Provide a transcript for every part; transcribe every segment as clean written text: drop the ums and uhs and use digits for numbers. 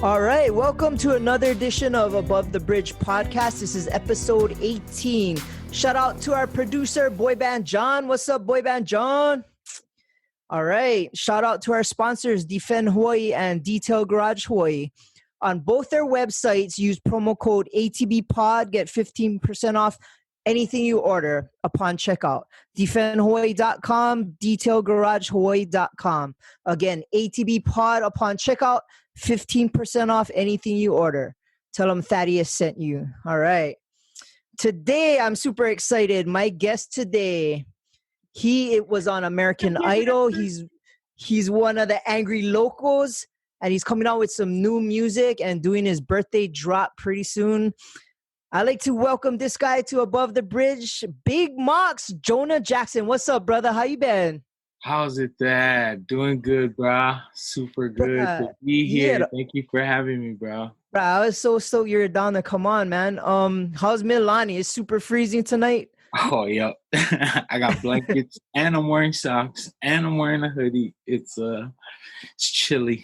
All right, welcome to another edition of Above the Bridge podcast. This is episode 18. Shout out to our producer, Boy Band John. What's up, Boy Band John? All right, shout out to our sponsors, Defend Hawai'i and Detail Garage Hawai'i. On both their websites, use promo code ATBpod, get 15% off anything you order upon checkout. DefendHawaii.com, DetailGarageHawaii.com. Again, ATBpod upon checkout, 15% off anything you order. Tell them Thaddeus sent you. All right. Today, I'm super excited. My guest today, it was on American Idol. He's one of the angry locals, and he's coming out with some new music and doing his birthday drop pretty soon. I'd like to welcome this guy to Above the Bridge, Big Mox, Jonah Jaxon. What's up, brother? How you been? How's it, Dad? Doing good, bro. Super good to be here. Thank you for having me, bro. Bro, I was so stoked you're down to come on, man. How's Milani? It's super freezing tonight. Oh, yep. I got blankets and I'm wearing socks and I'm wearing a hoodie. It's chilly.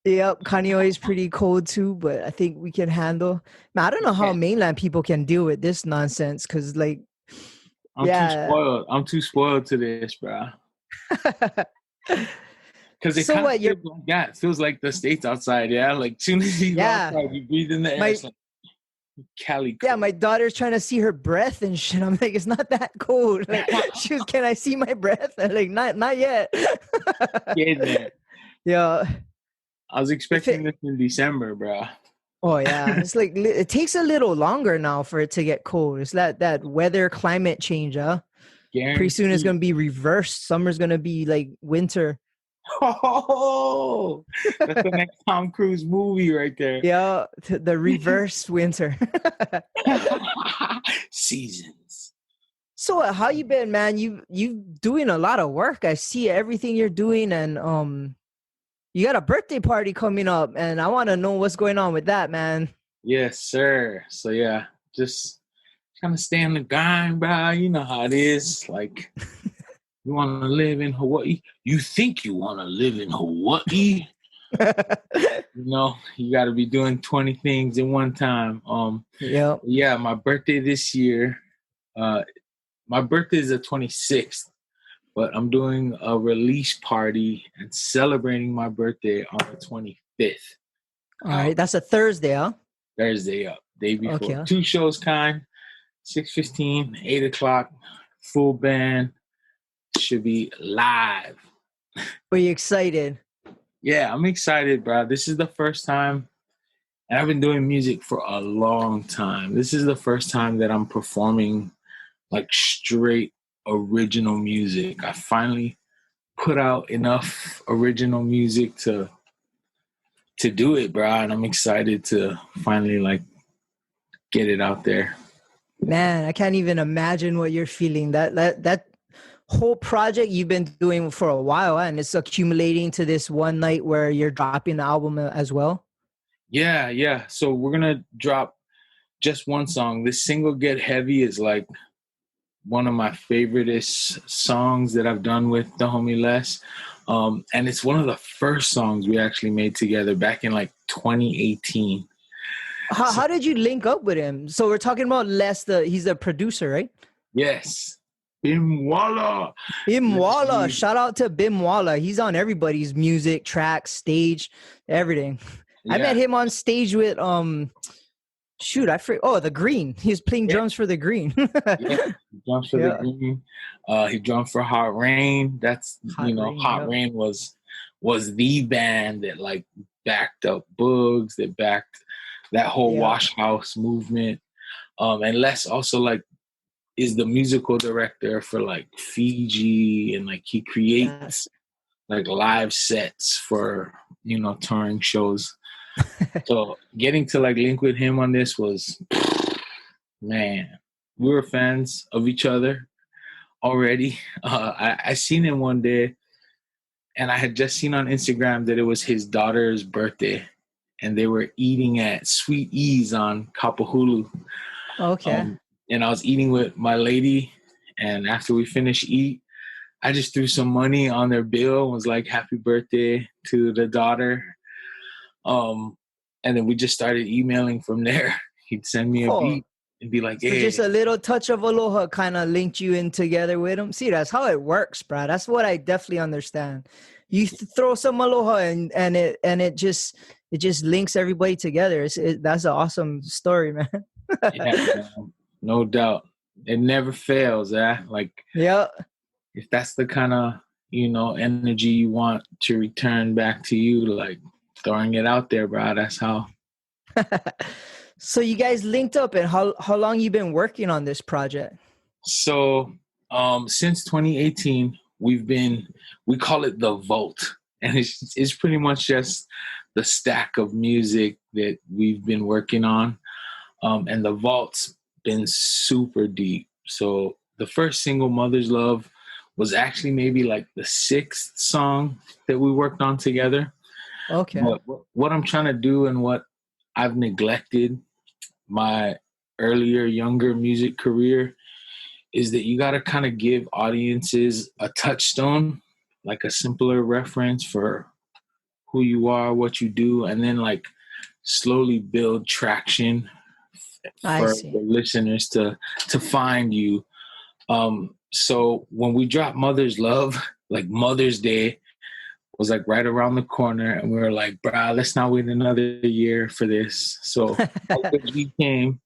Yep, Kanye is pretty cold too, but I think we can handle. Man, I don't know how mainland people can deal with this nonsense because, like, too spoiled. I'm too spoiled to this, bro. Because it kind of feels like that. It feels like the States outside, yeah? Like, soon as you go outside, you breathe in the air. It's like Cali cold. Yeah, my daughter's trying to see her breath and shit. I'm like, it's not that cold. Like, she was, can I see my breath? I'm like, not yet. Get there. Yeah. I was expecting this in December, bro. Oh, yeah. It's like, it takes a little longer now for it to get cold. It's that weather climate change, huh? Guaranteed. Pretty soon it's going to be reversed. Summer's going to be like winter. Oh, that's the next Tom Cruise movie right there. Yeah, the reverse winter. Seasons. So how you been, man? You doing a lot of work. I see everything you're doing, and you got a birthday party coming up, and I want to know what's going on with that, man. Yes, sir. So yeah, just kind of stay on the grind, bro. You know how it is. Like, you want to live in Hawaii? You think you want to live in Hawaii? You know, you got to be doing 20 things at one time. Yeah, my birthday this year. My birthday is the 26th, but I'm doing a release party and celebrating my birthday on the 25th. All right, that's a Thursday, huh? Thursday, up day before. Okay. 2 shows, 6:15, 8 o'clock, full band. Should be live. Are you excited? Yeah, I'm excited, bro. This is the first time, and I've been doing music for a long time. This is the first time that I'm performing like straight original music. I finally put out enough original music to do it, bro, and I'm excited to finally like get it out there. Man, I can't even imagine what you're feeling. That whole project you've been doing for a while, and it's accumulating to this one night where you're dropping the album as well. Yeah. So we're gonna drop just one song. This single, Get Heavy, is like one of my favoriteest songs that I've done with the homie Les. And it's one of the first songs we actually made together back in like 2018. How did you link up with him? So we're talking about Les, he's the producer, right? Yes. Bimwala. Shout out to Bimwala. He's on everybody's music, tracks, stage, everything. Yeah. I met him on stage with the Green. He was playing drums for the Green. Yeah, drums for the Green. He drummed for Hot Rain. That's Hot Rain was the band that like backed up Boogs, that backed that whole Wash House movement. And Les also like is the musical director for like Fiji, and like he creates like live sets for touring shows. So getting to like link with him on this was, man, we were fans of each other already. I seen him one day, and I had just seen on Instagram that it was his daughter's birthday, and they were eating at Sweet Ease on Kapahulu. Okay. And I was eating with my lady, and after we finished eat, I just threw some money on their bill and was like, happy birthday to the daughter. And then we just started emailing from there. He'd send me a beat and be like, so hey. just a little touch of aloha kind of linked you in together with him. See, that's how it works, bro. That's what I definitely understand. You throw some aloha and it just links everybody together. That's an awesome story, man. Yeah, man. No doubt. It never fails, Like, yeah. If that's the kind of, energy you want to return back to you, like throwing it out there, bro. That's how. So you guys linked up, and how long you been working on this project? So, since 2018, we call it the Vault, and it's pretty much just the stack of music that we've been working on. And the Vault's been super deep. So the first single, Mother's Love, was actually maybe like the 6th song that we worked on together. Okay. But what I'm trying to do, and what I've neglected my earlier, younger music career, is that you got to kind of give audiences a touchstone, like a simpler reference for who you are, what you do, and then like slowly build traction for the listeners to find you. So when we dropped Mother's Love, like Mother's Day was like right around the corner, and we were like, "Bruh, let's not wait another year for this." So we came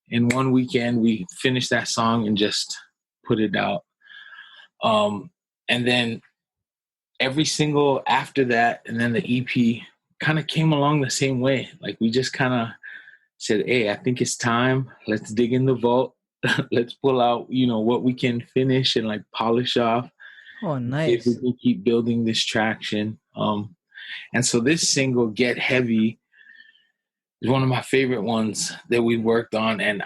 in one weekend, we finished that song and just put it out. And then every single after that, and then the EP kind of came along the same way. Like we just kind of said, "Hey, I think it's time. Let's dig in the vault. Let's pull out, what we can finish and like polish off. Oh, nice. If we can keep building this traction." And so this single, Get Heavy, is one of my favorite ones that we worked on. And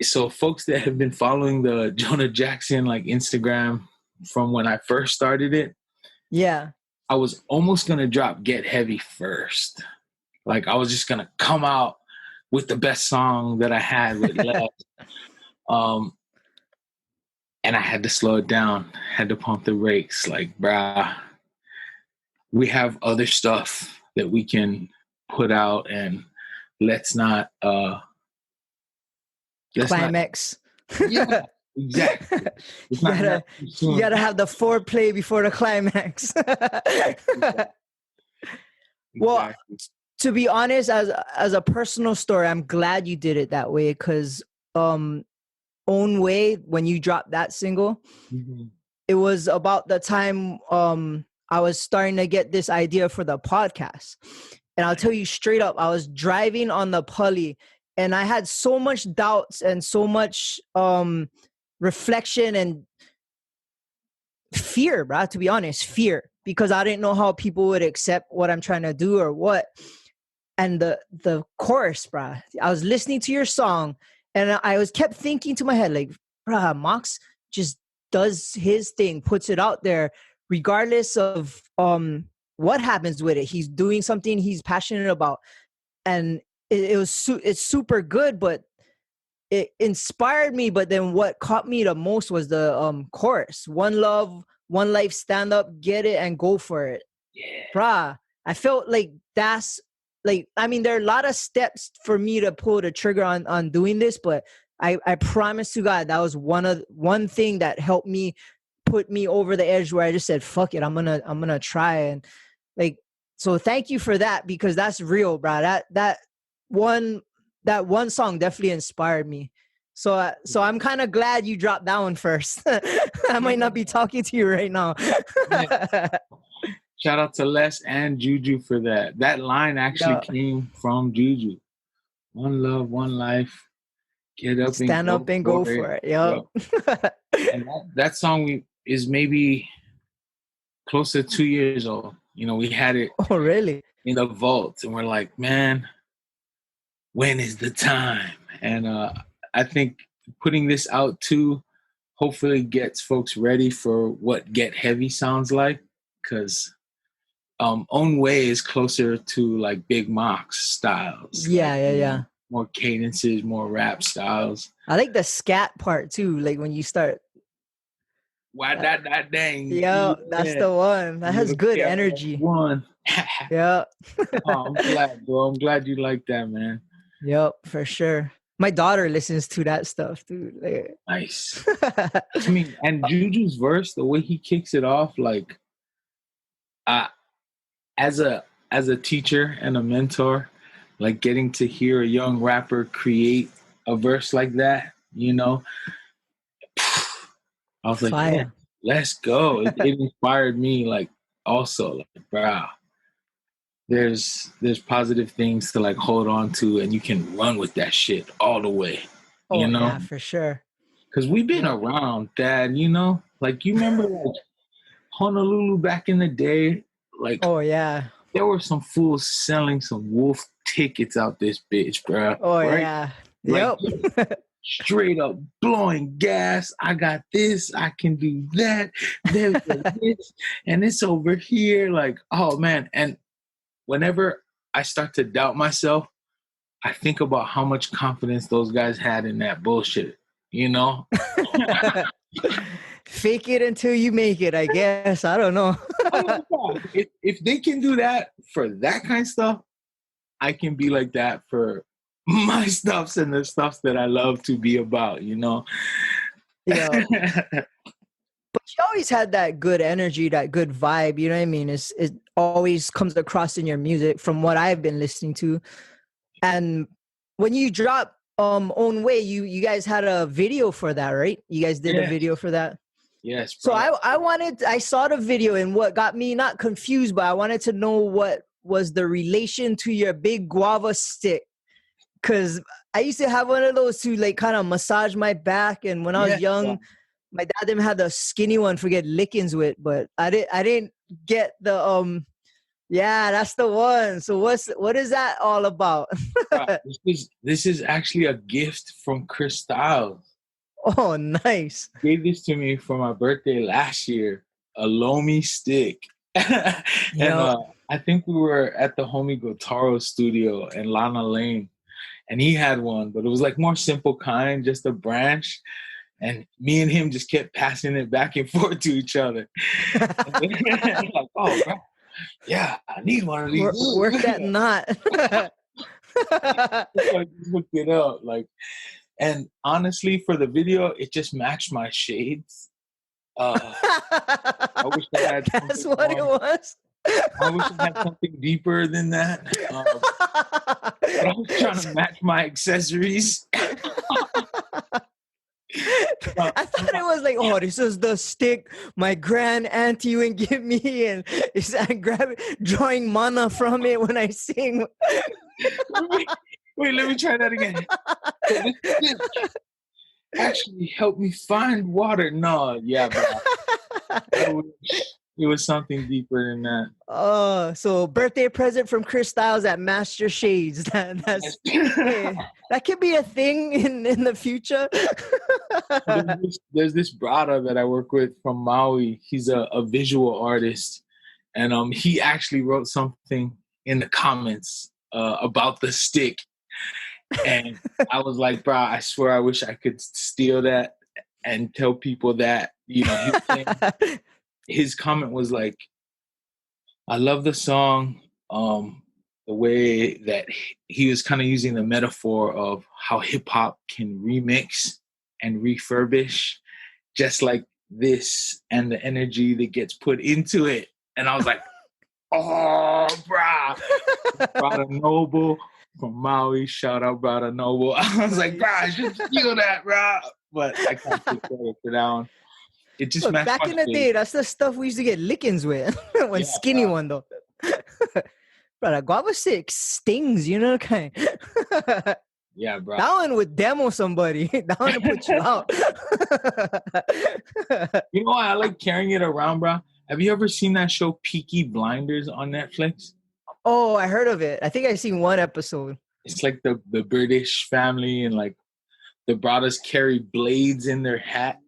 so folks that have been following the Jonah Jaxon like Instagram from when I first started it, yeah, I was almost gonna drop Get Heavy first. Like I was just gonna come out with the best song that I had with Les. And I had to slow it down, had to pump the brakes. Like, bruh, we have other stuff that we can put out, and let's not climax. Yeah, exactly. You gotta have the foreplay before the climax. Exactly. Well, to be honest, as a personal story, I'm glad you did it that way, because Own Way, when you dropped that single, it was about the time I was starting to get this idea for the podcast. And I'll tell you straight up, I was driving on the Pully, and I had so much doubts and so much reflection and fear, bro, to be honest, fear, because I didn't know how people would accept what I'm trying to do or what. And the chorus, bro, I was listening to your song, and I kept thinking to my head, like, bro, Mox just does his thing, puts it out there, regardless of what happens with it. He's doing something he's passionate about, and it's super good, but it inspired me. But then what caught me the most was the chorus: "One love, one life, stand up, get it, and go for it." Yeah. Bruh, I felt like that's like, I mean, there are a lot of steps for me to pull the trigger on doing this, but I promise to God, that was one thing that helped me, put me over the edge, where I just said, fuck it, I'm gonna try. And like, so thank you for that, because that's real, bro. That one song definitely inspired me. So I'm kind of glad you dropped that one first. I might not be talking to you right now. Shout out to Les and Juju for that. That line actually came from Juju. One love, one life. Get up, stand up and go for it. Yep. And that song is maybe close to 2 years old. We had it. Oh, really? In the vault, and we're like, man, when is the time? And I think putting this out too, hopefully gets folks ready for what Get Heavy sounds like, because Own Way is closer to like Big Mox styles. Yeah. More cadences, more rap styles. I like the scat part too, like when you start. Why that dang? Yeah, that's the one. That has good energy. One. Yeah. Oh, I'm glad, bro. I'm glad you like that, man. Yep, for sure. My daughter listens to that stuff, dude. Like, nice. I mean, and Juju's verse, the way he kicks it off, like, as a teacher and a mentor, like getting to hear a young rapper create a verse like that, I was like, yeah, let's go. It inspired me, like, also, like, wow, there's positive things to like hold on to, and you can run with that shit all the way. Yeah, for sure. Because we've been around, Dad. Like, you remember like Honolulu back in the day, like, oh yeah, there were some fools selling some wolf tickets out this bitch, bro. Oh right? yeah, Like, yep. straight up blowing gas. I got this. I can do that. There's this, and it's over here. Like, oh man. And whenever I start to doubt myself, I think about how much confidence those guys had in that bullshit. Fake it until you make it, I guess. I don't know. If they can do that for that kind of stuff, I can be like that for my stuffs and the stuffs that I love to be about, Yeah. But you always had that good energy, that good vibe, you know what I mean? It always comes across in your music from what I've been listening to. And when you drop Own Way, you guys had a video for that, right? You guys did a video for that? Yes. Bro. So I saw the video, and what got me not confused, but I wanted to know what was the relation to your big guava stick. Cause I used to have one of those to like kind of massage my back, and when I was young, my dad didn't have the skinny one for get lickings with, but I didn't get the yeah, that's the one. So what is that all about? This is actually a gift from Chris Styles. Oh, nice. He gave this to me for my birthday last year, a Lomi stick. And I think we were at the homie Gotaro studio in Lana Lane, and he had one, but it was like more simple kind, just a branch. And me and him just kept passing it back and forth to each other. Like, oh, bro, yeah, I need one of these. Work that knot. I just looked it up, like, and honestly, for the video, it just matched my shades. I wish I had. That's what it was. I wish I had something deeper than that. But I was trying to match my accessories. I thought it was like, oh, this is the stick my grand auntie would give me, and I grab it, drawing mana from it when I sing. Wait, let me try that again. So this actually helped me find water. No, yeah, bro. It was something deeper than that. Oh, so birthday present from Chris Styles at Master Shades. That's that could be a thing in the future. There's this brother that I work with from Maui. He's a visual artist, and he actually wrote something in the comments about the stick. And I was like, bro, I swear I wish I could steal that and tell people that, his comment was like, I love the song, the way that he was kind of using the metaphor of how hip hop can remix and refurbish, just like this, and the energy that gets put into it. And I was like, oh, brah. Brother Noble from Maui, shout out Brother Noble. I was like, brah, I should steal that, brah. But I can't take credit for that one. It just back in the day, that's the stuff we used to get lickings with. When skinny one though. Brother, guava stick stings, kind. Yeah, bro. That one would demo somebody. That one would put you out. You know why I like carrying it around, bro? Have you ever seen that show Peaky Blinders on Netflix? Oh, I heard of it. I think I've seen one episode. It's like the British family, and like the brothers carry blades in their hat.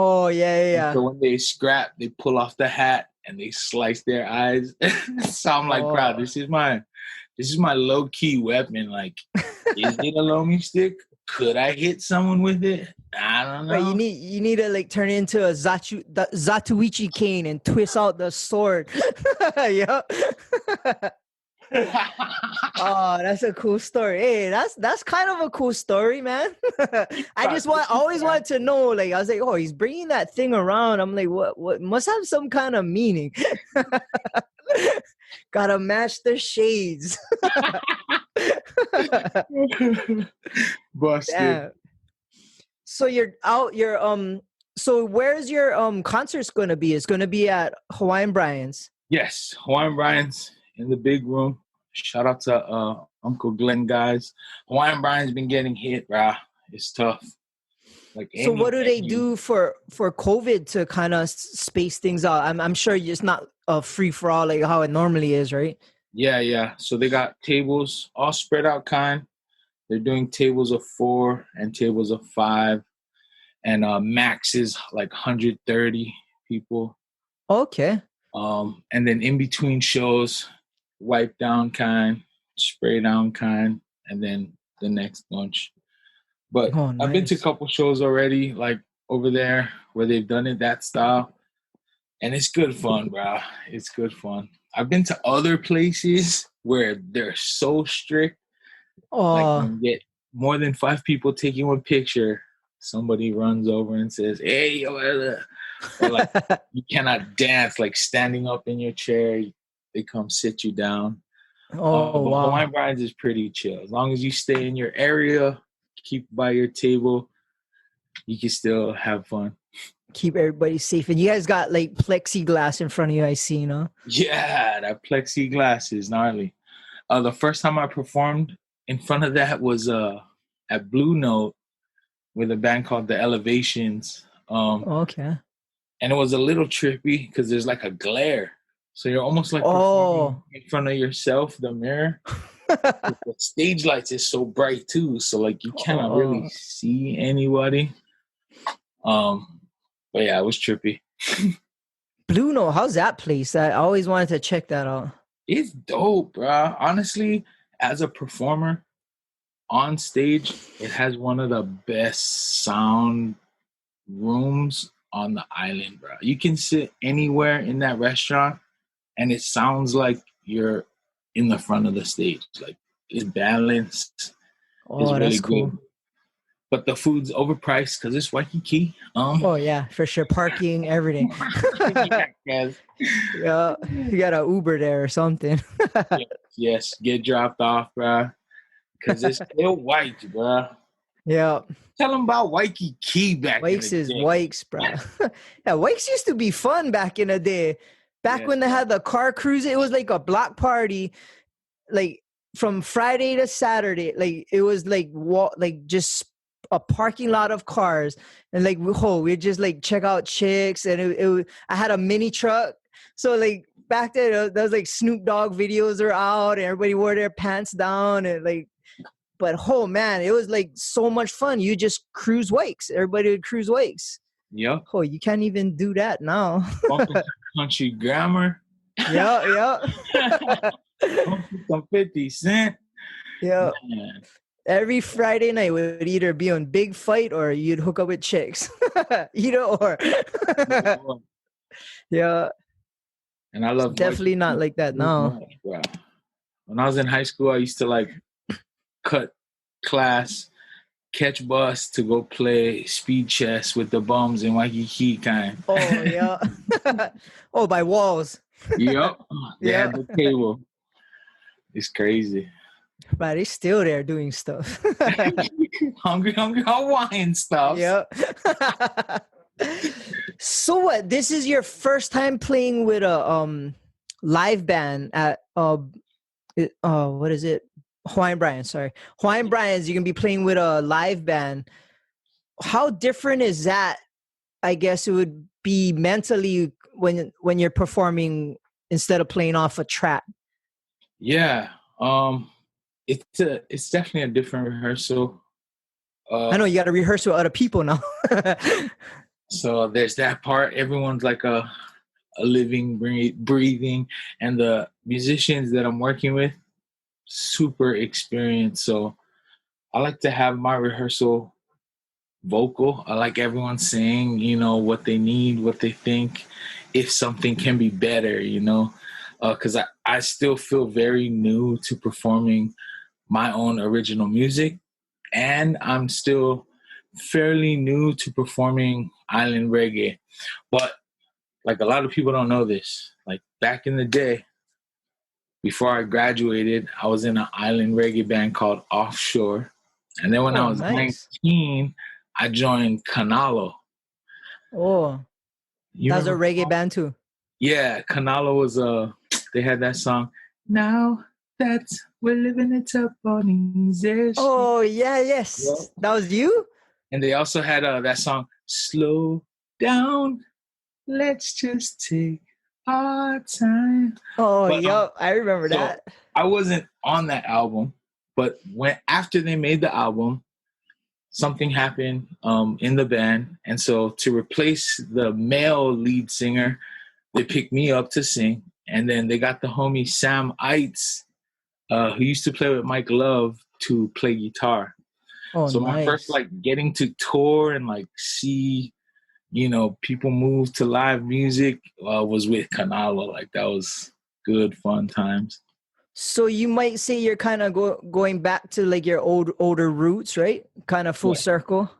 Oh, yeah. So when they scrap, they pull off the hat and they slice their eyes. So I'm like, bro, this is my low-key weapon. Like, is it a Lomi stick? Could I hit someone with it? I don't know. Right, you need to like turn it into a Zatuichi cane and twist out the sword. Yeah. Oh, that's a cool story. Hey, that's kind of a cool story, man. I always wanted to know. Like, I was like, oh, he's bringing that thing around. I'm like, what must have some kind of meaning. Gotta match the shades. Busted. Damn. So you're out. So where's your concerts gonna be? It's gonna be at Hawaiian Brian's. Yes, Hawaiian Brian's in the big room. Shout out to Uncle Glenn, guys. Hawaiian Brian's been getting hit, brah. It's tough. Like, so what do they do for COVID to kind of space things out? I'm sure it's not a free for all like how it normally is, right? Yeah. So they got tables all spread out kind. They're doing tables of 4 and tables of 5, and max is like 130 people. Okay. And then in between shows, wipe down kind, spray down kind, and then the next bunch. But nice. I've been to a couple shows already, like over there where they've done it that style, and it's good fun, bro. It's good fun. I've been to other places where they're so strict. Like when you get more than 5 people taking one picture, somebody runs over and says, "Hey, or like you cannot dance, like standing up in your chair. They come sit you down." Wow. Hawaiian Brian's is pretty chill. As long as you stay in your area, keep by your table, you can still have fun. Keep everybody safe. And you guys got like plexiglass in front of you, I see, no? Yeah, that plexiglass is gnarly. The first time I performed in front of that was at Blue Note with a band called The Elevations. Okay. And it was a little trippy because there's like a glare. So you're almost like performing in front of yourself, the mirror. The stage lights is so bright too. So like you cannot really see anybody. But yeah, it was trippy. Blue Note, how's that place? I always wanted to check that out. It's dope, bro. Honestly, as a performer on stage, it has one of the best sound rooms on the island, bro. You can sit anywhere in that restaurant and it sounds like you're in the front of the stage. Like, it's balanced. It's really that's cool. good. But the food's overpriced because it's Waikiki. Yeah, for sure. Parking, everything. Yeah, you got an Uber there or something. Yes, get dropped off, bro. Because it's still white, bro. Yeah. Tell them about Waikiki back in the day. Is Wakes, bro. Yeah, Wakes used to be fun back in the day. Back when they had the car cruise, it was like a block party, like from Friday to Saturday. Like it was like just a parking lot of cars, and like we'd just like check out chicks, and I had a mini truck, so like back then there was like Snoop Dogg videos are out, and everybody wore their pants down, and like, but man, it was like so much fun. You just cruise Wakes. Everybody would cruise Wakes. Yep. You can't even do that now. Country Grammar. Yeah. Some 50 Cent. Yeah. Man. Every Friday night would either be on Big Fight or you'd hook up with chicks. Either or. Yeah. And I love definitely not like that now. Much, when I was in high school, I used to like cut class, catch bus to go play speed chess with the bums in Waikiki kind. Yeah. By walls. Yep. They had the table. It's crazy. But he's still there doing stuff. hungry Hawaiian stuff. Yep. So what? This is your first time playing with a live band at what is it? Hawaiian Brian's. Sorry, Hawaiian Brian's. You can be playing with a live band. How different is that? I guess it would be mentally when you're performing instead of playing off a track. Yeah. It's definitely a different rehearsal. I know you got to rehearse with other people now. So there's that part. Everyone's like a living, breathing, and the musicians that I'm working with, super experienced. So I like to have my rehearsal vocal. I like everyone saying, what they need, what they think, if something can be better, because I still feel very new to performing my own original music. And I'm still fairly new to performing island reggae. But like a lot of people don't know this. Like back in the day, before I graduated, I was in an island reggae band called Offshore. And then when I was nice. 19, I joined Canalo. Oh, that's a reggae band too. Yeah, Canalo was they had that song. Now that we're living it up on easy. Oh yeah, yes. Yeah. That was you? And they also had that song, Slow Down, Let's Just Take Our Time. Oh, yeah, I remember that. I wasn't on that album, but after they made the album, something happened in the band. And so to replace the male lead singer, they picked me up to sing. And then they got the homie Sam Eitz, who used to play with Mike Love, to play guitar. Oh, so my first getting to tour and see, people move to live music was with Canalo. Like that was good, fun times. So you might say you're kind of going back to your older roots, right? Kind of full circle.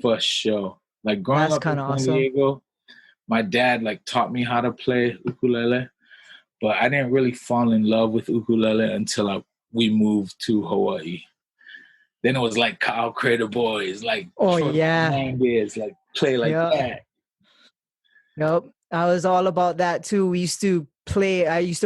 For sure. Like growing up in San Diego, my dad taught me how to play ukulele, but I didn't really fall in love with ukulele until we moved to Hawaii. Then it was Kyle Crater Boys, play that. Yep. I was all about that too. I used to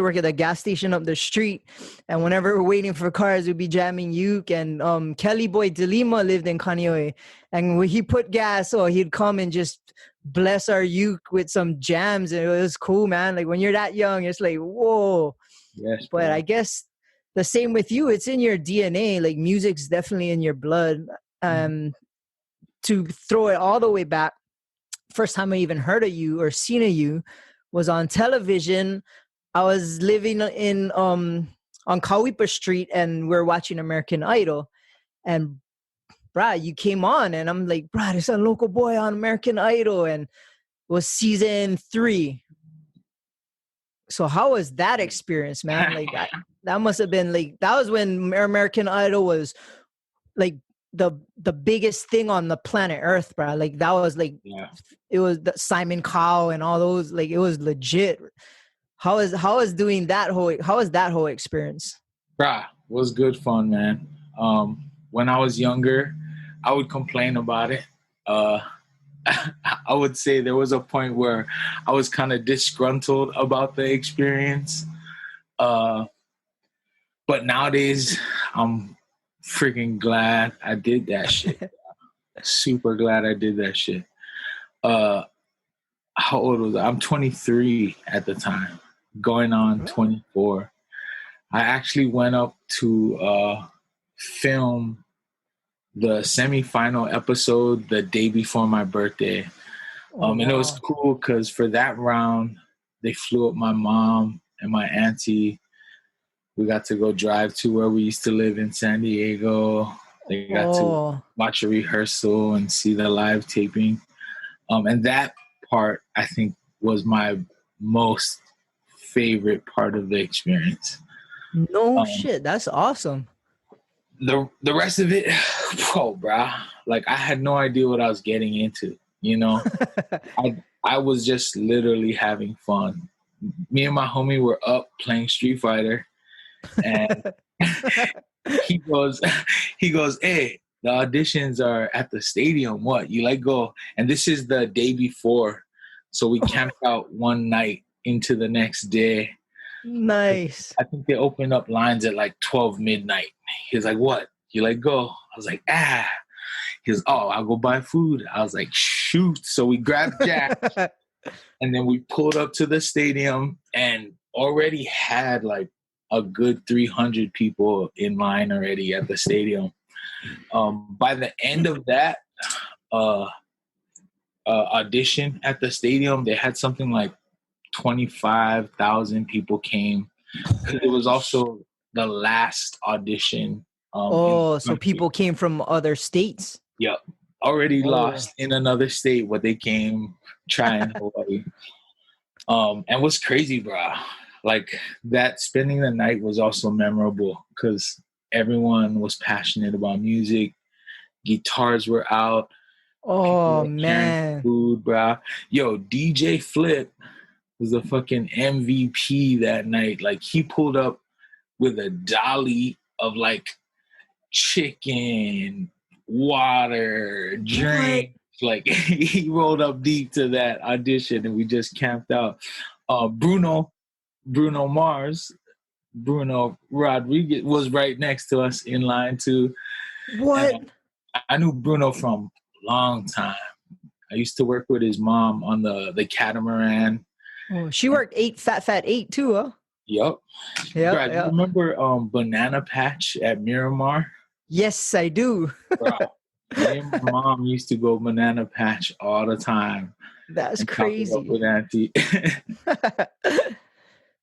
work at a gas station up the street, and whenever we're waiting for cars, we'd be jamming uke. And Kelly Boy DeLima lived in Kaneohe, and when he put gas, he'd come and just bless our uke with some jams, and it was cool, man. Like when you're that young, it's like, whoa. Yes, but I guess the same with you. It's in your DNA. Like music's definitely in your blood. To throw it all the way back, first time I even heard of you or seen of you was on television. I was living in on Kauipa Street, and we're watching American Idol, and brah, you came on, and I'm like, brah, there's a local boy on American Idol, and it was season 3. So how was that experience, man? That must have been that was when American Idol was the biggest thing on the planet Earth, bro. That was It was the Simon Cowell and all those, it was legit. How is doing that how was that whole experience? Bruh, was good fun, man. When I was younger, I would complain about it. I would say there was a point where I was kind of disgruntled about the experience. But nowadays, I'm freaking glad I did that shit. Super glad I did that shit. How old was I? I'm 23 at the time, going on 24. I actually went up to film the semifinal episode the day before my birthday. And it was cool because for that round, they flew up my mom and my auntie. We got to go drive to where we used to live in San Diego. They got to watch a rehearsal and see the live taping. And that part, I think, was my most favorite part of the experience. No shit. That's awesome. The rest of it, bruh. I had no idea what I was getting into, I was just literally having fun. Me and my homie were up playing Street Fighter, and he goes, hey, the auditions are at the stadium. What? You go? And this is the day before. So we camped out one night into the next day. Nice. I think they opened up lines at 12 midnight. He was like, what? You go? I was like, He goes, oh, I'll go buy food. I was like, shoot. So we grabbed Jack and then we pulled up to the stadium and already had a good 300 people in line already at the stadium. By the end of that audition at the stadium, they had something 25,000 people came. It was also the last audition So people came from other states. Yep. Already lost in another state, but they came trying Hawaii. And what's crazy, bro, like that spending the night was also memorable because everyone was passionate about music. Guitars were out. Oh, man. Food, bro. Yo, DJ Flip was the fucking MVP that night. Like, he pulled up with a dolly of like chicken, water, drink. Like, he rolled up deep to that audition and we just camped out. Bruno Rodriguez was right next to us in line too. What? And I knew Bruno from a long time. I used to work with his mom on the catamaran. Oh, she worked Fat 8 too, huh? Yep. Yeah. You remember Banana Patch at Miramar? Yes, I do. Bro, me and my mom used to go Banana Patch all the time. That's crazy. Up with Auntie.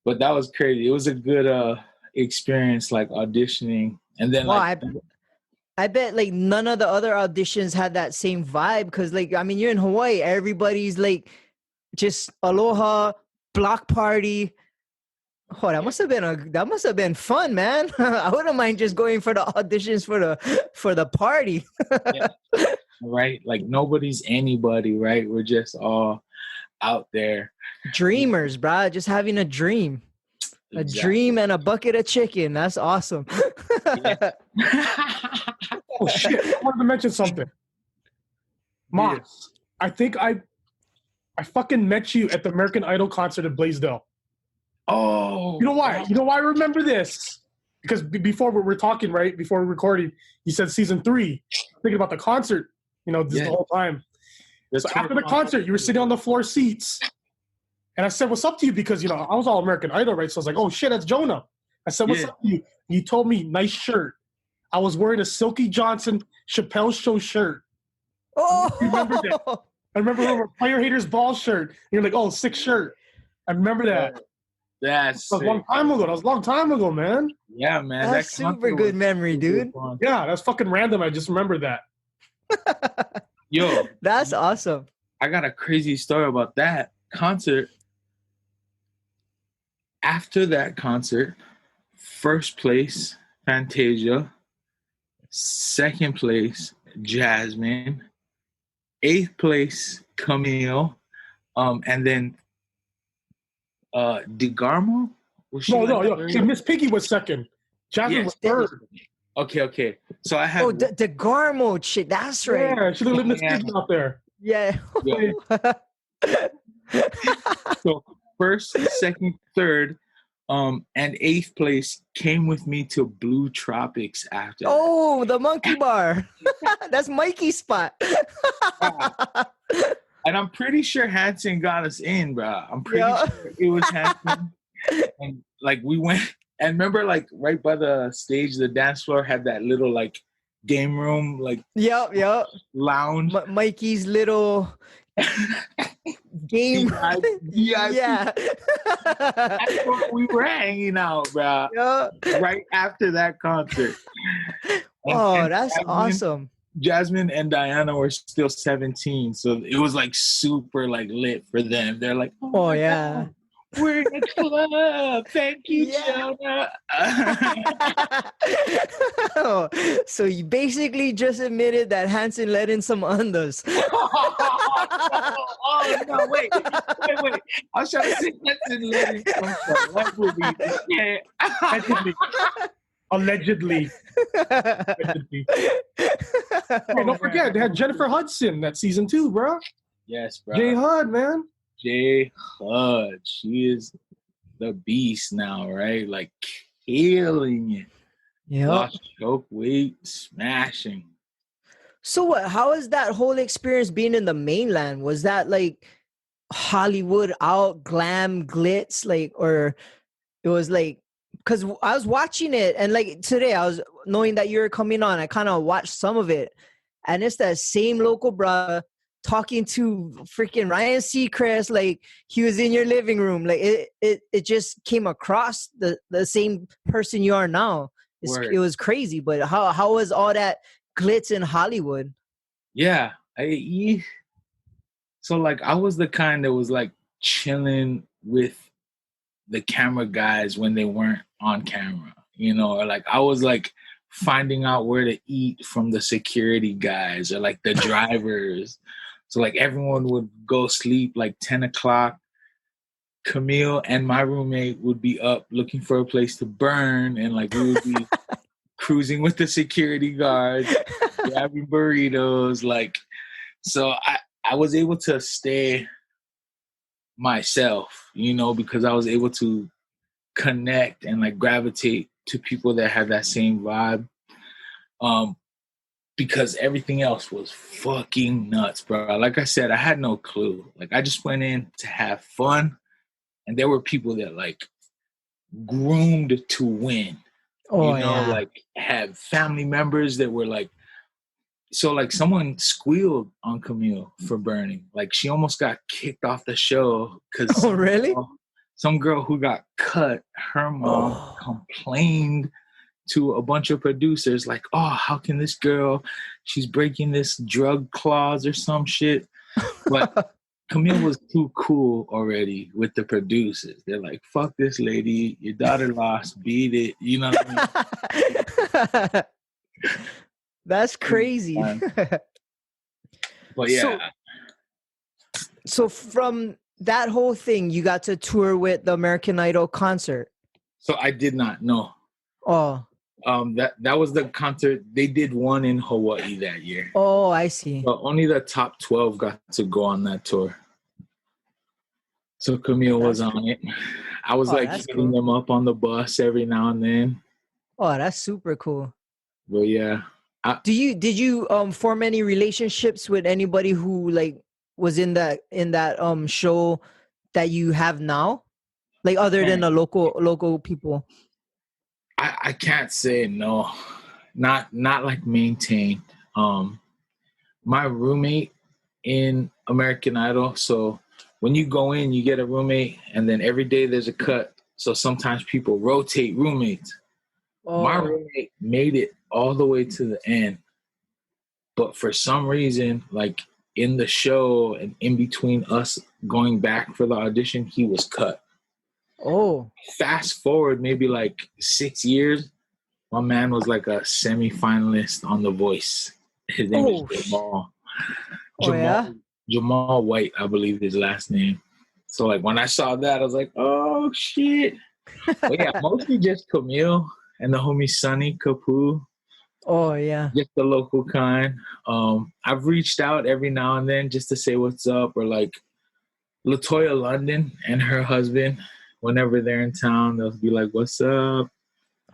But that was crazy. It was a good experience, like auditioning. And then I bet like none of the other auditions had that same vibe because like, I mean, you're in Hawaii. Everybody's like just aloha, block party. Oh, that must have been fun, man. I wouldn't mind just going for the auditions for the party. Yeah. Right? Like nobody's anybody, right? We're just all out there. Dreamers, bro. Just having a dream. Exactly. A dream and a bucket of chicken. That's awesome. Oh shit. I wanted to mention something. Ma, yes. I think I fucking met you at the American Idol concert at Blaisdell. Oh. You know why? You know why I remember this? Because before we were talking, right? Before we were recording, you said season 3. Thinking about the concert, the whole time. So after the concert, you were sitting on the floor seats. And I said, what's up to you? Because, I was all American Idol, right? So I was like, oh, shit, that's Jonah. I said, what's up to you? You told me, nice shirt. I was wearing a Silky Johnson Chappelle Show shirt. Oh! I remember that. I remember a Player Haters Ball shirt. And you're like, oh, sick shirt. I remember that. That's that was a long time ago. That was a long time ago, man. Yeah, man. That's super good memory, dude. Yeah, that's fucking random. I just remember that. Yo. That's awesome. I got a crazy story about that concert. After that concert, first place, Fantasia. Second place, Jasmine. 8th place, Camille. And then DeGarmo? No. Miss Piggy was second. Jasmine was third. Okay. So I had... Oh, DeGarmo shit. That's right. Yeah, should have lived Miss Piggy out there. Yeah. So first, second, third, and 8th place came with me to Blue Tropics after. Oh, the monkey bar. That's Mikey's spot. And I'm pretty sure Hanson got us in, bro. I'm pretty sure it was Hanson. And like we went, and remember, like right by the stage, the dance floor had that little like game room, like lounge. Mikey's little game. Yeah. That's where we were hanging out, bro. Right after that concert. And that's awesome. Jasmine and Diana were still 17, so it was like super like lit for them. They're like, oh yeah, God, we're in the club. Thank you, Jonah. So you basically just admitted that Hanson let in some undas. Oh no! Wait! I was trying to say Hanson let in some celebrity. Yeah. Allegedly. Hey, don't forget, they had Jennifer Hudson that season 2, bro. Yes, bro. J Hud, man. J Hud. She is the beast now, right? Like killing it. Yeah. Lost choke weight, smashing. So what? How is that whole experience being in the mainland? Was that like Hollywood out, glam, glitz, like, or it was like? Because I was watching it, and like today, I was knowing that you were coming on. I kind of watched some of it, and it's that same local brother talking to freaking Ryan Seacrest, like he was in your living room. Like it just came across the same person you are now. It was crazy. But how was all that glitz in Hollywood? Yeah. So like I was the kind that was like chilling with the camera guys when they weren't on camera, or like I was like finding out where to eat from the security guys or like the drivers. So like everyone would go sleep like 10 o'clock. Camille and my roommate would be up looking for a place to burn, and like we would be cruising with the security guards, grabbing burritos. Like, so I was able to stay myself, because I was able to connect and like gravitate to people that had that same vibe. Because everything else was fucking nuts, bro. Like I said, I had no clue. Like I just went in to have fun, and there were people that like groomed to win. Like have family members that were like, so like someone squealed on Camille for burning. Like she almost got kicked off the show because really? Some girl who got cut, her mom complained to a bunch of producers like, oh, how can this girl, she's breaking this drug clause or some shit. But Camille was too cool already with the producers. They're like, fuck this lady, your daughter lost, beat it. You know what I mean? That's crazy. But yeah. So from that whole thing, you got to tour with the American Idol concert. So I did not know. Oh. That was the concert. They did one in Hawaii that year. Oh, I see. But only the top 12 got to go on that tour. So Camille was on it. I was like hitting them up on the bus every now and then. Oh, that's super cool. But yeah. Did you form any relationships with anybody who like was in that show that you have now? Like other than the local people? I can't say no. Not like maintained. My roommate in American Idol, so when you go in, you get a roommate, and then every day there's a cut. So sometimes people rotate roommates. Oh. My roommate made it all the way to the end. But for some reason, like in the show and in between us going back for the audition, he was cut. Oh. Fast forward maybe like 6 years, my man was like a semi-finalist on The Voice. His name is Jamal. Jamal White, I believe his last name. So like when I saw that, I was like, oh shit. But yeah, mostly just Camille and the homie Sonny Kapu. Oh yeah. Just the local kind. I've reached out every now and then just to say what's up, or like LaToya London and her husband, whenever they're in town, they'll be like, what's up? Oh,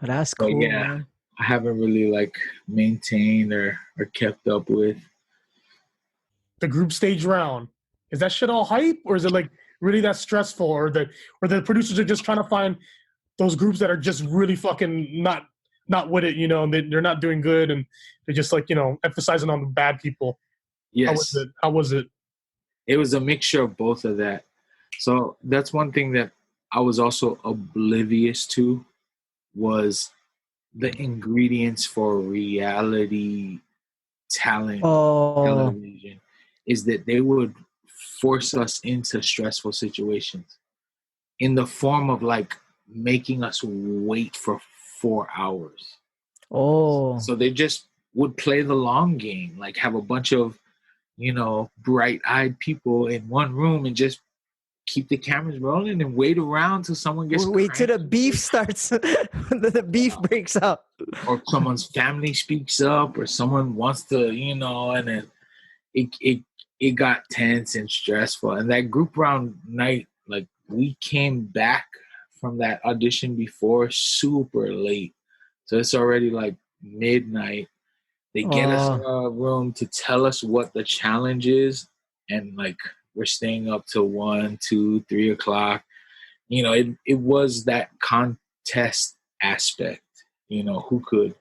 that's cool. But yeah, man. I haven't really like maintained or kept up with. The group stage round, is that shit all hype, or is it like really that stressful, or the producers are just trying to find those groups that are just really fucking not with it, and they're not doing good, and they're just like, emphasizing on the bad people? Yes. How was it? It was a mixture of both of that. So that's one thing that I was also oblivious to, was the ingredients for reality talent television, is that they would force us into stressful situations in the form of like making us wait for 4 hours. Oh. So they just would play the long game, like have a bunch of, bright-eyed people in one room and just keep the cameras rolling and wait around till someone gets wait till the beef starts. The beef breaks out. Or someone's family speaks up, or someone wants to, and then it got tense and stressful. And that group round night, like we came back from that audition before super late. So it's already like midnight. They get us in a room to tell us what the challenge is. And like, we're staying up till 1, 2, 3 o'clock. It was that contest aspect, who could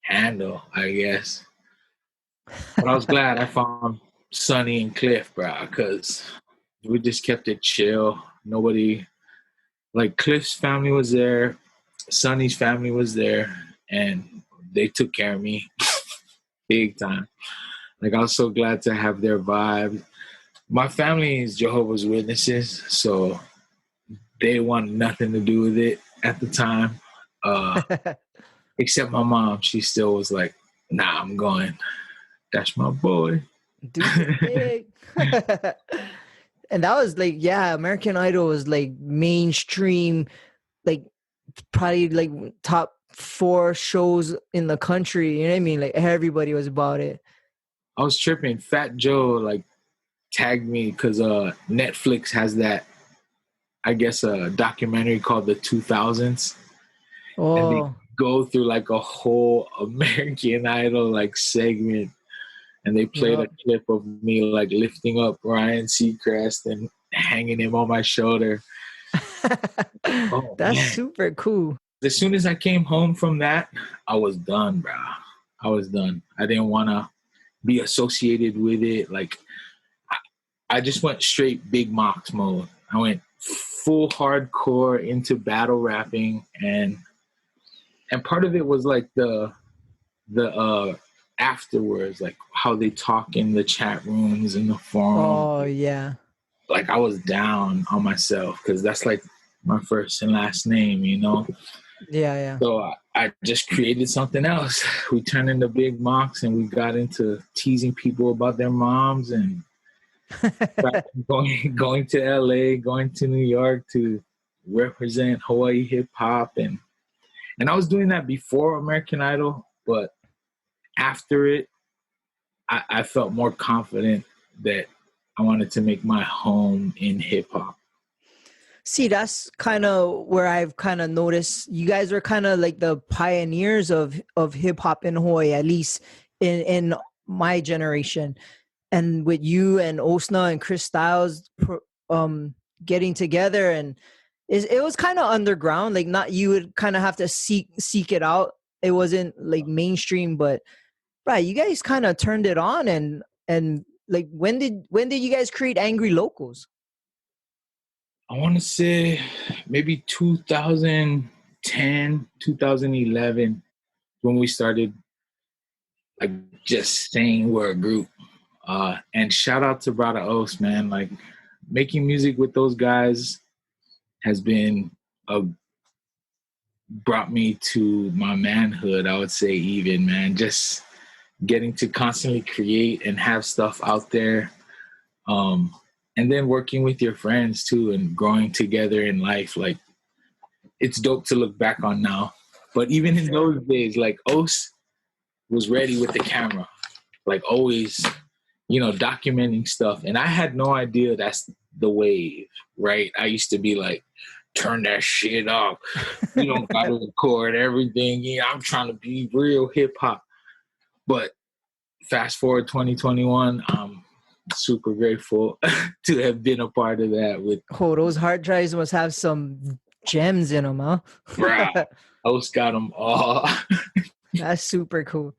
handle, I guess. But I was glad I found Sonny and Cliff, bro, because we just kept it chill. Nobody, like Cliff's family was there, Sonny's family was there, and they took care of me big time. Like, I was so glad to have their vibe. My family is Jehovah's Witnesses, so they wanted nothing to do with it at the time. Except my mom. She still was like, nah, I'm going. That's my boy. Dude, big. And that was like, yeah, American Idol was like mainstream, like probably like top 4 shows in the country. You know what I mean? Like everybody was about it. I was tripping. Fat Joe like tagged me because Netflix has that, I guess, a documentary called The 2000s. Oh. And they go through like a whole American Idol like segment. And they played a clip of me like lifting up Ryan Seacrest and hanging him on my shoulder. That's super cool. As soon as I came home from that, I was done, bro. I was done. I didn't want to be associated with it. Like, I just went straight Big Mox mode. I went full hardcore into battle rapping, and part of it was like the afterwards, like how they talk in the chat rooms and the forums. Oh yeah. Like, I was down on myself because that's like my first and last name, you know? Yeah. So I just created something else. We turned into Big Mox, and we got into teasing people about their moms, and going to LA, going to New York to represent Hawaii hip hop. And I was doing that before American Idol, but after it, I felt more confident that I wanted to make my home in hip hop. See, that's kind of where I've kind of noticed you guys are kind of like the pioneers of hip hop in Hawaii, at least in my generation. And with you and Osna and Chris Styles getting together, and it was kind of underground. Like, not, you would kind of have to seek it out. It wasn't like mainstream, but right, you guys kind of turned it on. And like, when did you guys create Angry Locals? I want to say maybe 2010, 2011, when we started like just saying we're a group. And shout out to Brother Os, man. Like, making music with those guys has been brought me to my manhood, I would say, even, man. Just getting to constantly create and have stuff out there. And then working with your friends too and growing together in life. Like, it's dope to look back on now. But even in those days, like, Os was ready with the camera, like always, you know, documenting stuff. And I had no idea that's the wave, right? I used to be like, turn that shit off. You don't got to record everything. Yeah, I'm trying to be real hip hop. But fast forward 2021, I'm super grateful to have been a part of that. Those hard drives must have some gems in them, huh? Right. Host got them all. That's super cool.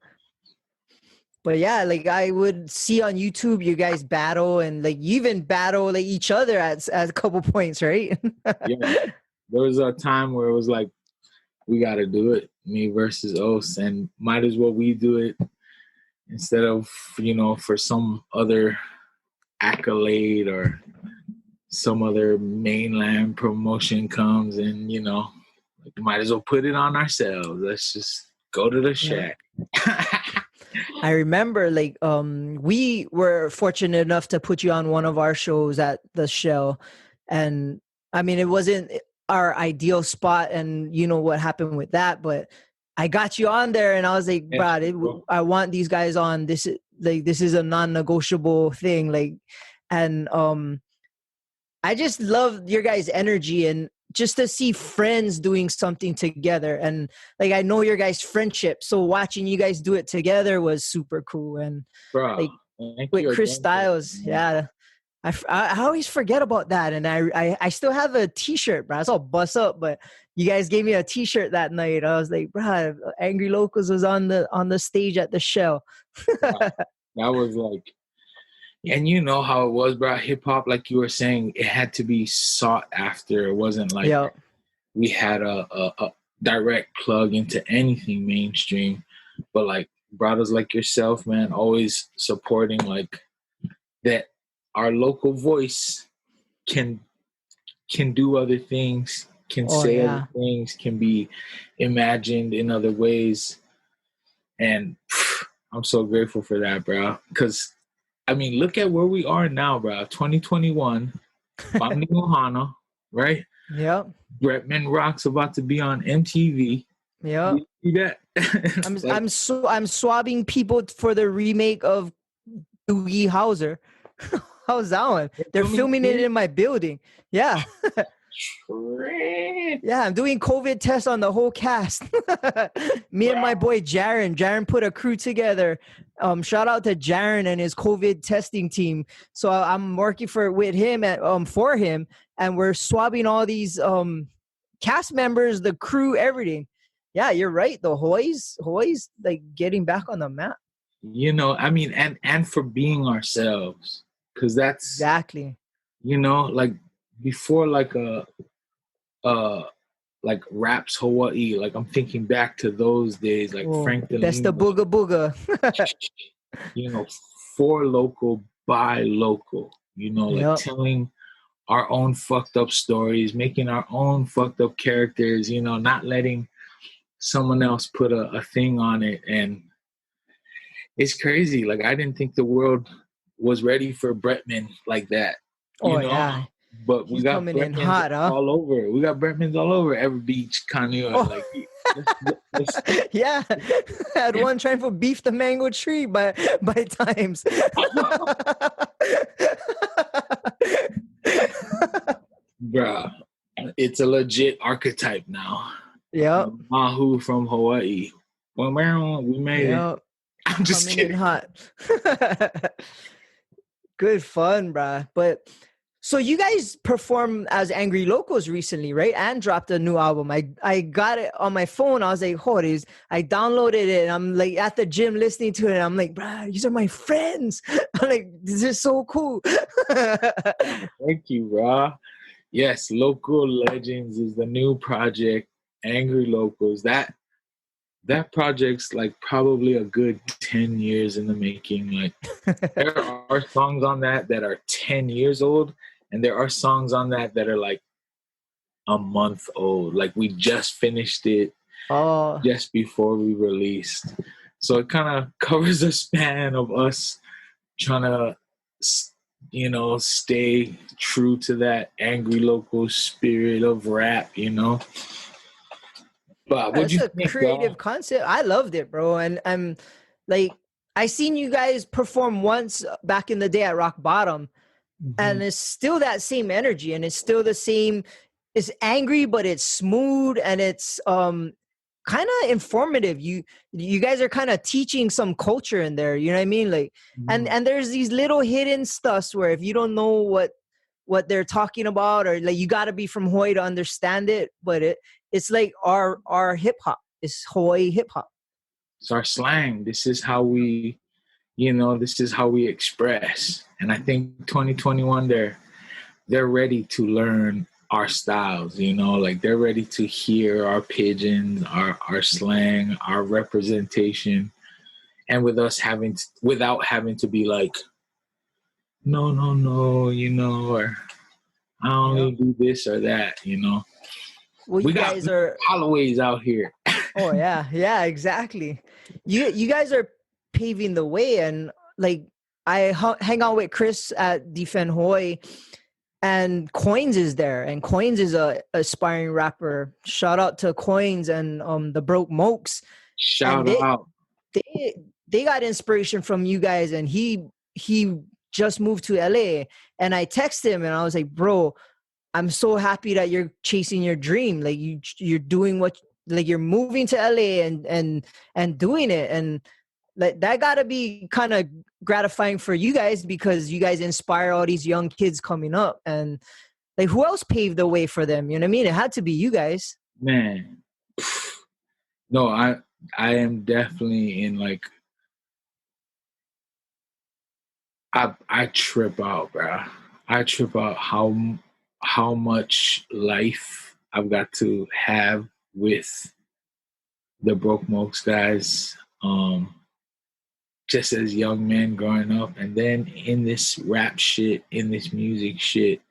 But yeah, like, I would see on YouTube you guys battle, and like, you even battle like each other at a couple points, right? Yeah. There was a time where it was like, we got to do it, me versus Os, and might as well we do it instead of, you know, for some other accolade or some other mainland promotion comes, and, you know, like, might as well put it on ourselves. Let's just go to the shack. I remember, like, we were fortunate enough to put you on one of our shows at the Shell, and I mean, it wasn't our ideal spot, and you know what happened with that, but I got you on there, and I was like, bro, I want these guys on. This is a non-negotiable thing, like, and I just love your guys' energy, and just to see friends doing something together. And like, I know your guys' friendship, so watching you guys do it together was super cool. And like, with Chris Styles, yeah, I always forget about that. And I still have a t-shirt, bro. It's all bust up, but you guys gave me a t-shirt that night. I was like, bro, Angry Locals was on the stage at the Shell. That was like, and you know how it was, bro. Hip hop, like you were saying, it had to be sought after. It wasn't like we had direct plug into anything mainstream, but like brothers like yourself, man, always supporting like that. Our local voice can do other things, can say other things, can be imagined in other ways, and I'm so grateful for that, bro. Because I mean, look at where we are now, bro. 2021, Bambi Mohana, right? Yep. Bretman Rock's about to be on MTV. Yeah. You see that? I'm swabbing people for the remake of Doogie Howser. How's that one? They're filming it in my building. Yeah. Yeah, I'm doing COVID tests on the whole cast. Me and my boy Jaren. Jaren put a crew together. Shout out to Jaren and his COVID testing team. So I'm working with him for him, and we're swabbing all these cast members, the crew, everything. Yeah, you're right. The Hawaii's like getting back on the map. You know, I mean, and for being ourselves, because that's exactly. You know, like before, like like Raps Hawai'i. Like I'm thinking back to those days, like Frank Delino. Best of Booga Booga. You know, for local, by local. You know, like telling our own fucked up stories, making our own fucked up characters. You know, not letting someone else put a thing on it. And it's crazy. Like I didn't think the world was ready for Bretman like that. You know? Yeah. But we got coming in hot, all over. We got Bretmans all over every beach, Kaneohe. Like, yeah. I had one trying to beef the mango tree by times. Bruh, it's a legit archetype now. Yeah. Mahu from Hawaii. Well, we made it. I'm just coming kidding. In hot. Good fun, bruh. But so you guys performed as Angry Locals recently, right? And dropped a new album. I got it on my phone. I was like, oh, I downloaded it. And I'm like at the gym listening to it. I'm like, bruh, these are my friends. I'm like, this is so cool. Thank you, Ra. Yes, Local Legends is the new project. Angry Locals. That project's like probably a good 10 years in the making. Like there are songs on that are 10 years old, and there are songs on that are like a month old. Like we just finished it just before we released. So it kind of covers a span of us trying to, you know, stay true to that Angry Local spirit of rap, you know. But it's a creative concept. I loved it, bro. And I'm like, I seen you guys perform once back in the day at Rock Bottom, and it's still that same energy, and it's still the same. It's angry, but it's smooth, and it's kind of informative. You guys are kind of teaching some culture in there. You know what I mean? Like, and there's these little hidden stuffs where if you don't know what they're talking about, or like you got to be from Hawaii to understand it, but it's like our hip hop. It's Hawaii hip hop. It's our slang. This is how we, you know, this is how we express. And I think 2021, they're ready to learn our styles, you know, like they're ready to hear our pidgins, our slang, our representation. And with us without having to be like, no, you know, or I only do this or that, you know. Well, we guys are Holloways out here. Oh yeah, exactly. You guys are paving the way, and like I hang out with Chris at Defend Hawaii, and Coins is there, and Coins is a aspiring rapper. Shout out to Coins and the Broke Mokes. Shout out. They got inspiration from you guys, and he just moved to LA, and I texted him and I was like, bro, I'm so happy that you're chasing your dream. Like you're doing like you're moving to LA and doing it. And like that gotta be kind of gratifying for you guys, because you guys inspire all these young kids coming up. And like, who else paved the way for them? You know what I mean? It had to be you guys. Man. No, I am definitely in like, I trip out, bro. I trip out how much life I've got to have with the Broke Mokes guys, just as young men growing up. And then in this rap shit, in this music shit,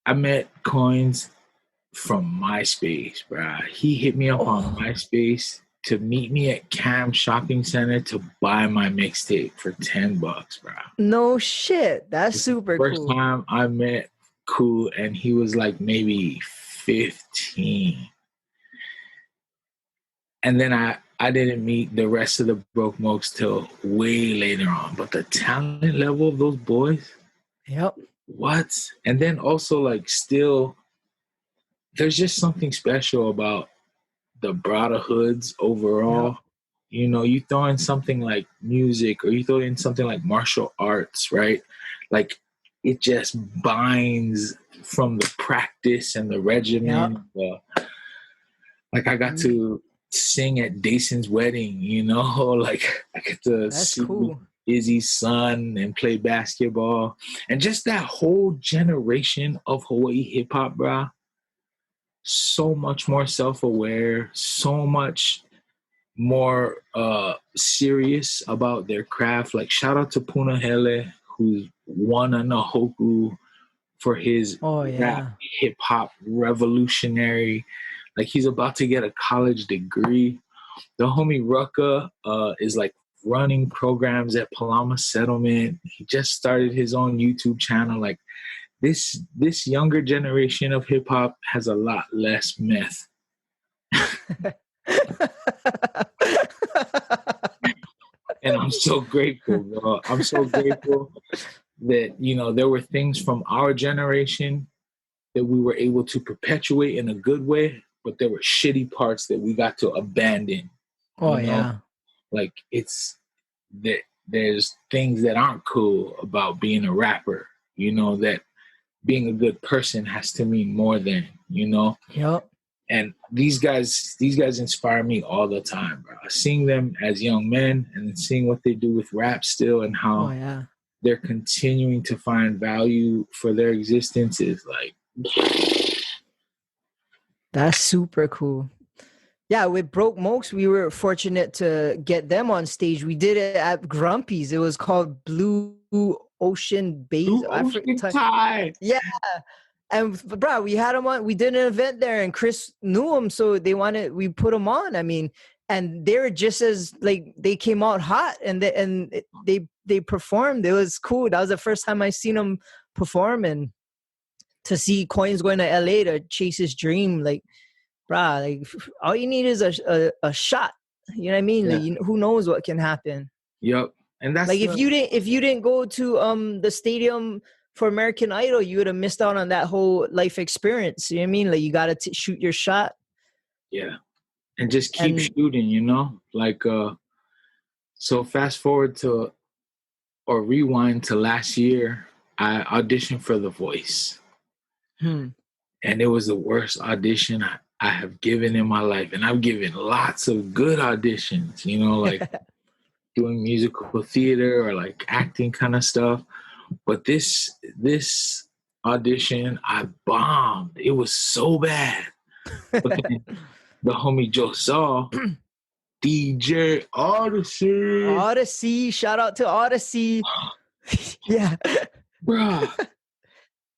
I met Coins from MySpace, bruh. He hit me up on MySpace to meet me at Cam Shopping Center to buy my mixtape for $10, bruh. No shit. That's super cool. First time I met Cool, and he was like maybe 15. And then I didn't meet the rest of the Broke Mokes till way later on. But the talent level of those boys, yep. What? And then also, like, still, there's just something special about the brotherhoods overall. Yep. You know, you throw in something like music, or you throw in something like martial arts, right? Like, it just binds from the practice and the regimen. Yep. Like, I got to sing at Dason's wedding, you know? Like, I get to see Izzy's son and play basketball. And just that whole generation of Hawaii hip-hop, bruh, so much more self-aware, so much more serious about their craft. Like, shout out to Punahele, who's won a Nahoku for his rap hip-hop revolutionary. Like, he's about to get a college degree. The homie Rucka is, like, running programs at Palama Settlement. He just started his own YouTube channel. Like, this younger generation of hip-hop has a lot less meth. And I'm so grateful, bro. I'm so grateful that, you know, there were things from our generation that we were able to perpetuate in a good way, but there were shitty parts that we got to abandon. Oh, you know? Like, it's that there's things that aren't cool about being a rapper, you know, that being a good person has to mean more than, you know? Yep. And these guys inspire me all the time, bro. Seeing them as young men and seeing what they do with rap still and how they're continuing to find value for their existence is like... That's super cool. Yeah, with Broke Mokes, we were fortunate to get them on stage. We did it at Grumpy's. It was called Blue Ocean Base. Blue Ocean Tide. Yeah. And bro, we had them on. We did an event there, and Chris knew them, so we put them on. I mean, and they were just as, like, they came out hot, and they performed. It was cool. That was the first time I seen them perform, and to see Coins going to LA to chase his dream, like, bruh, like, all you need is a shot. You know what I mean? Yeah. Like, who knows what can happen? Yep. And that's like, if you didn't go to the stadium for American Idol, you would have missed out on that whole life experience. You know what I mean? Like, you got to shoot your shot. Yeah. And just keep shooting, you know? Like, so fast forward to, or rewind to last year, I auditioned for The Voice. And it was the worst audition I have given in my life. And I've given lots of good auditions, you know, like doing musical theater or like acting kind of stuff. But this audition, I bombed. It was so bad. But then the homie Joe saw DJ Odyssey. Shout out to Odyssey. Yeah. Bruh.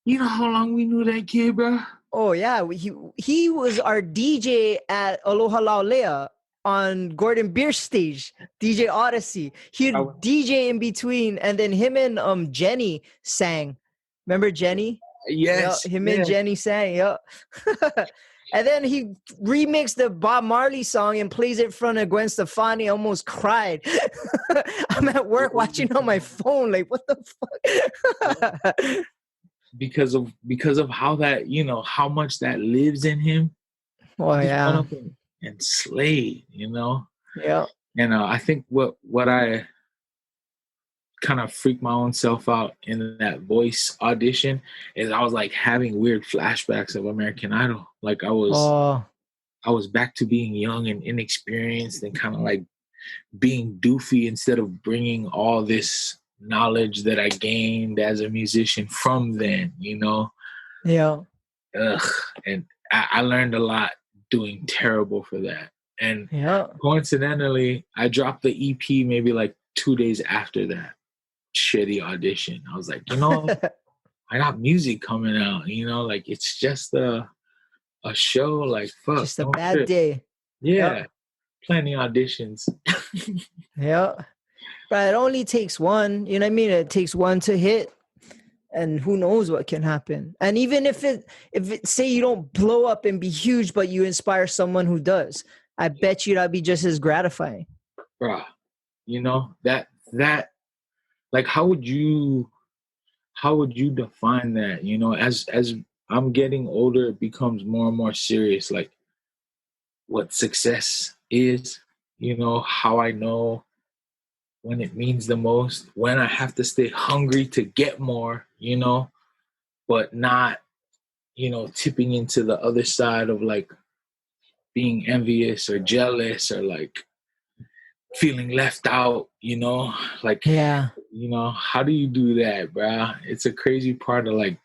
You know how long we knew that kid, bruh? Oh, yeah. He was our DJ at Aloha Laulea on Gordon Bier's stage, DJ Odyssey. He'd DJ in between, and then him and Jenny sang. Remember Jenny? Yes. Him and Jenny sang, yeah. And then he remixed the Bob Marley song and plays it in front of Gwen Stefani. I almost cried. I'm at work watching on my phone, like, what the fuck? Because of how that, you know, how much that lives in him. Oh, yeah. And slayed, you know? Yeah. And I think what I kind of freaked my own self out in that Voice audition is I was like having weird flashbacks of American Idol. Like I was back to being young and inexperienced and kind of like being doofy instead of bringing all this knowledge that I gained as a musician from then, you know? Yeah. And I learned a lot doing terrible for that. And coincidentally, I dropped the EP maybe like 2 days after that shitty audition. I was like, I got music coming out, like it's just a show, like fuck. Just a bad day. Yeah. Plenty auditions. Yeah. But it only takes one, you know what I mean? It takes one to hit, and who knows what can happen. And even if it say you don't blow up and be huge, but you inspire someone who does, I bet you that'd be just as gratifying. Bruh, that like how would you define that? As I'm getting older, it becomes more and more serious, like what success is, how I know when it means the most, when I have to stay hungry to get more, but not, tipping into the other side of like being envious or jealous or like feeling left out, like, how do you do that, bruh? It's a crazy part of like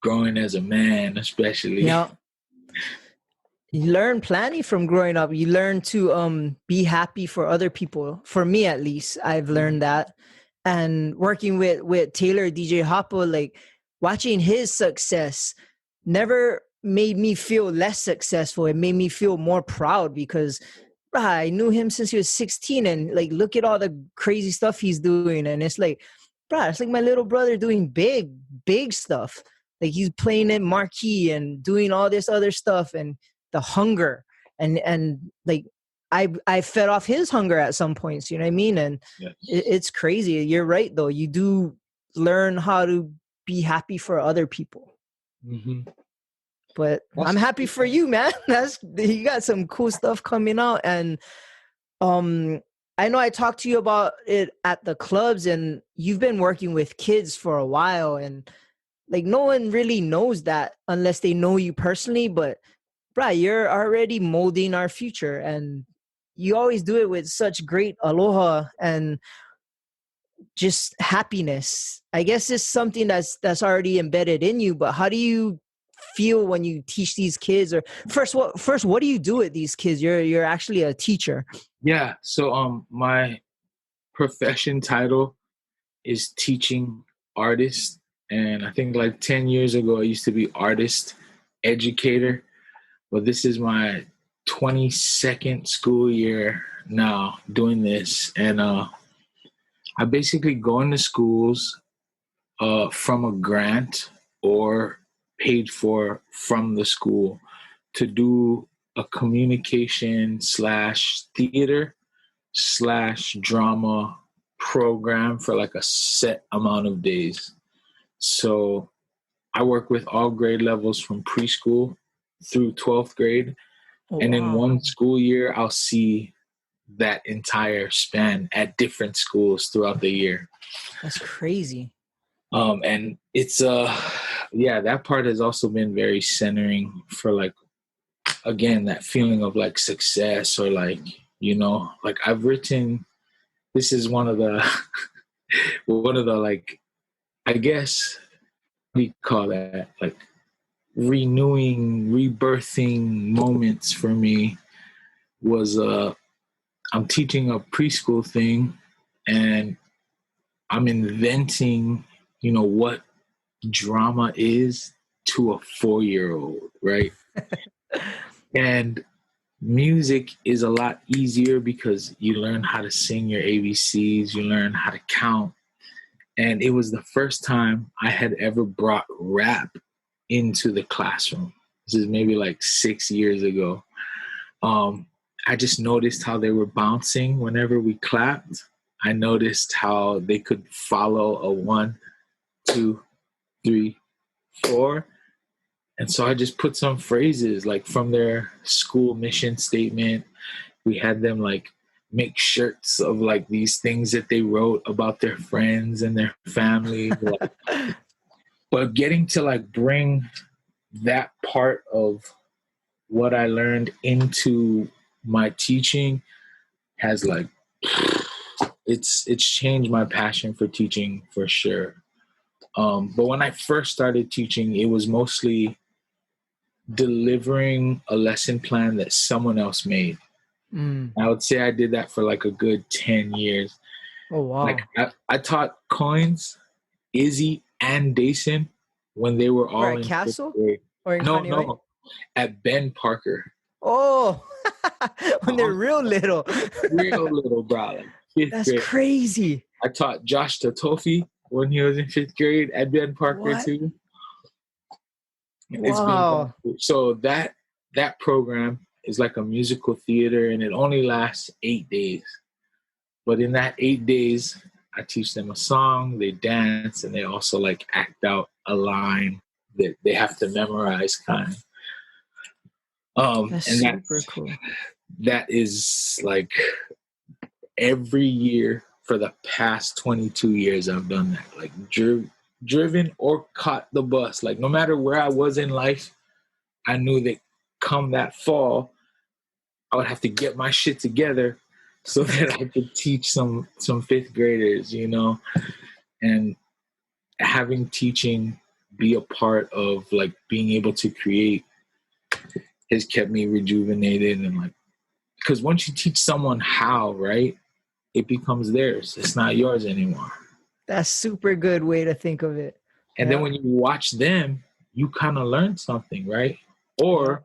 growing as a man, especially. Yeah. You learn plenty from growing up. You learn to be happy for other people. For me, at least, I've learned that. And working with Taylor, DJ Hoppo, like watching his success never made me feel less successful. It made me feel more proud because I knew him since he was 16, and like look at all the crazy stuff he's doing. And it's like, it's like my little brother doing big stuff. Like he's playing at marquee and doing all this other stuff, and the hunger and like I fed off his hunger at some points, you know what I mean? And it's crazy. You're right though. You do learn how to be happy for other people. Mm-hmm. But I'm happy for you, man. You got some cool stuff coming out. And I know I talked to you about it at the clubs, and you've been working with kids for a while, and like no one really knows that unless they know you personally. But you're already molding our future, and you always do it with such great aloha and just happiness. I guess it's something that's already embedded in you. But how do you feel when you teach these kids? Or first, what do you do with these kids? You're actually a teacher. Yeah. So my profession title is teaching artist, and I think like 10 years ago I used to be artist educator, but this is my 22nd school year now doing this. And I basically go into schools from a grant or paid for from the school to do a communication / theater / drama program for like a set amount of days. So I work with all grade levels from preschool through 12th grade. Oh, and wow. In one school year, I'll see that entire span at different schools throughout the year. That's crazy. And it's, that part has also been very centering for like, again, that feeling of like success or like, like I've written, this is one of the like, I guess we call that like renewing, rebirthing moments for me was, I'm teaching a preschool thing and I'm inventing, what drama is to a 4-year-old, right? And music is a lot easier because you learn how to sing your ABCs, you learn how to count. And it was the first time I had ever brought rap into the classroom. This is maybe like 6 years ago. I just noticed how they were bouncing whenever we clapped. I noticed how they could follow a 1, 2, 3, 4. And so I just put some phrases like from their school mission statement. We had them like make shirts of like these things that they wrote about their friends and their family. But getting to like bring that part of what I learned into my teaching has like, it's changed my passion for teaching for sure. But when I first started teaching, it was mostly delivering a lesson plan that someone else made. I would say I did that for like a good 10 years. Oh, wow. Like I taught Coins, Izzy, and Dason when they were all in Castle? Or in No, at Ben Parker. Oh, when they're real little. Real little, bro. Like That's grade. Crazy. I taught Josh Totofi when he was in 5th grade at Ben Parker too. Wow. So that program is like a musical theater, and it only lasts 8 days. But in that 8 days, I teach them a song, they dance, and they also like act out a line that they have to memorize, kind of. That's and super cool. That is like every year for the past 22 years I've done that. Like driven or caught the bus. Like no matter where I was in life, I knew that come that fall, I would have to get my shit together so that I could teach some 5th graders, you know, and having teaching be a part of like being able to create has kept me rejuvenated. And like, because once you teach someone how, right, it becomes theirs. It's not yours anymore. That's super good way to think of it. And then when you watch them, you kind of learn something, right? Or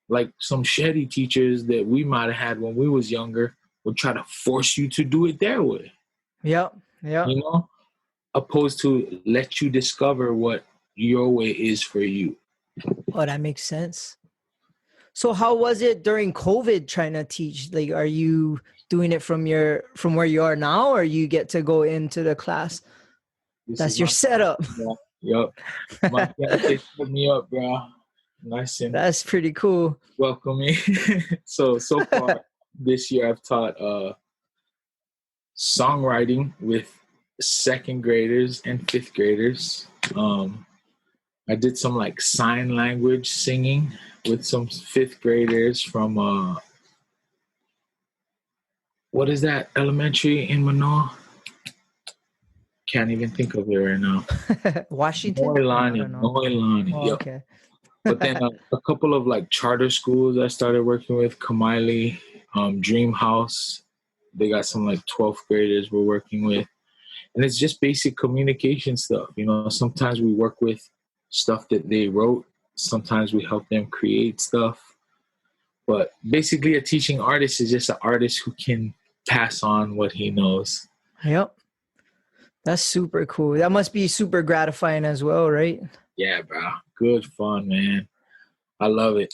like some shitty teachers that we might have had when we was younger would try to force you to do it their way. Yep. You know, opposed to let you discover what your way is for you. Oh, that makes sense. So how was it during COVID trying to teach? Like, are you doing it from where you are now, or you get to go into the class? That's your setup. Yep. My fiance put me up, bro. Nice. And that's pretty cool. Welcoming. So far this year I've taught songwriting with 2nd graders and 5th graders. I did some like sign language singing with some 5th graders from what is that elementary in Manoa? Can't even think of it right now. Washington? Noelani. Oh, yep. Okay. But then a couple of like charter schools I started working with, Kamaili, Dream House. They got some like 12th graders we're working with. And it's just basic communication stuff. You know, sometimes we work with stuff that they wrote. Sometimes we help them create stuff. But basically a teaching artist is just an artist who can pass on what he knows. Yep. That's super cool. That must be super gratifying as well, right? Yeah, bro. Good fun, man. I love it.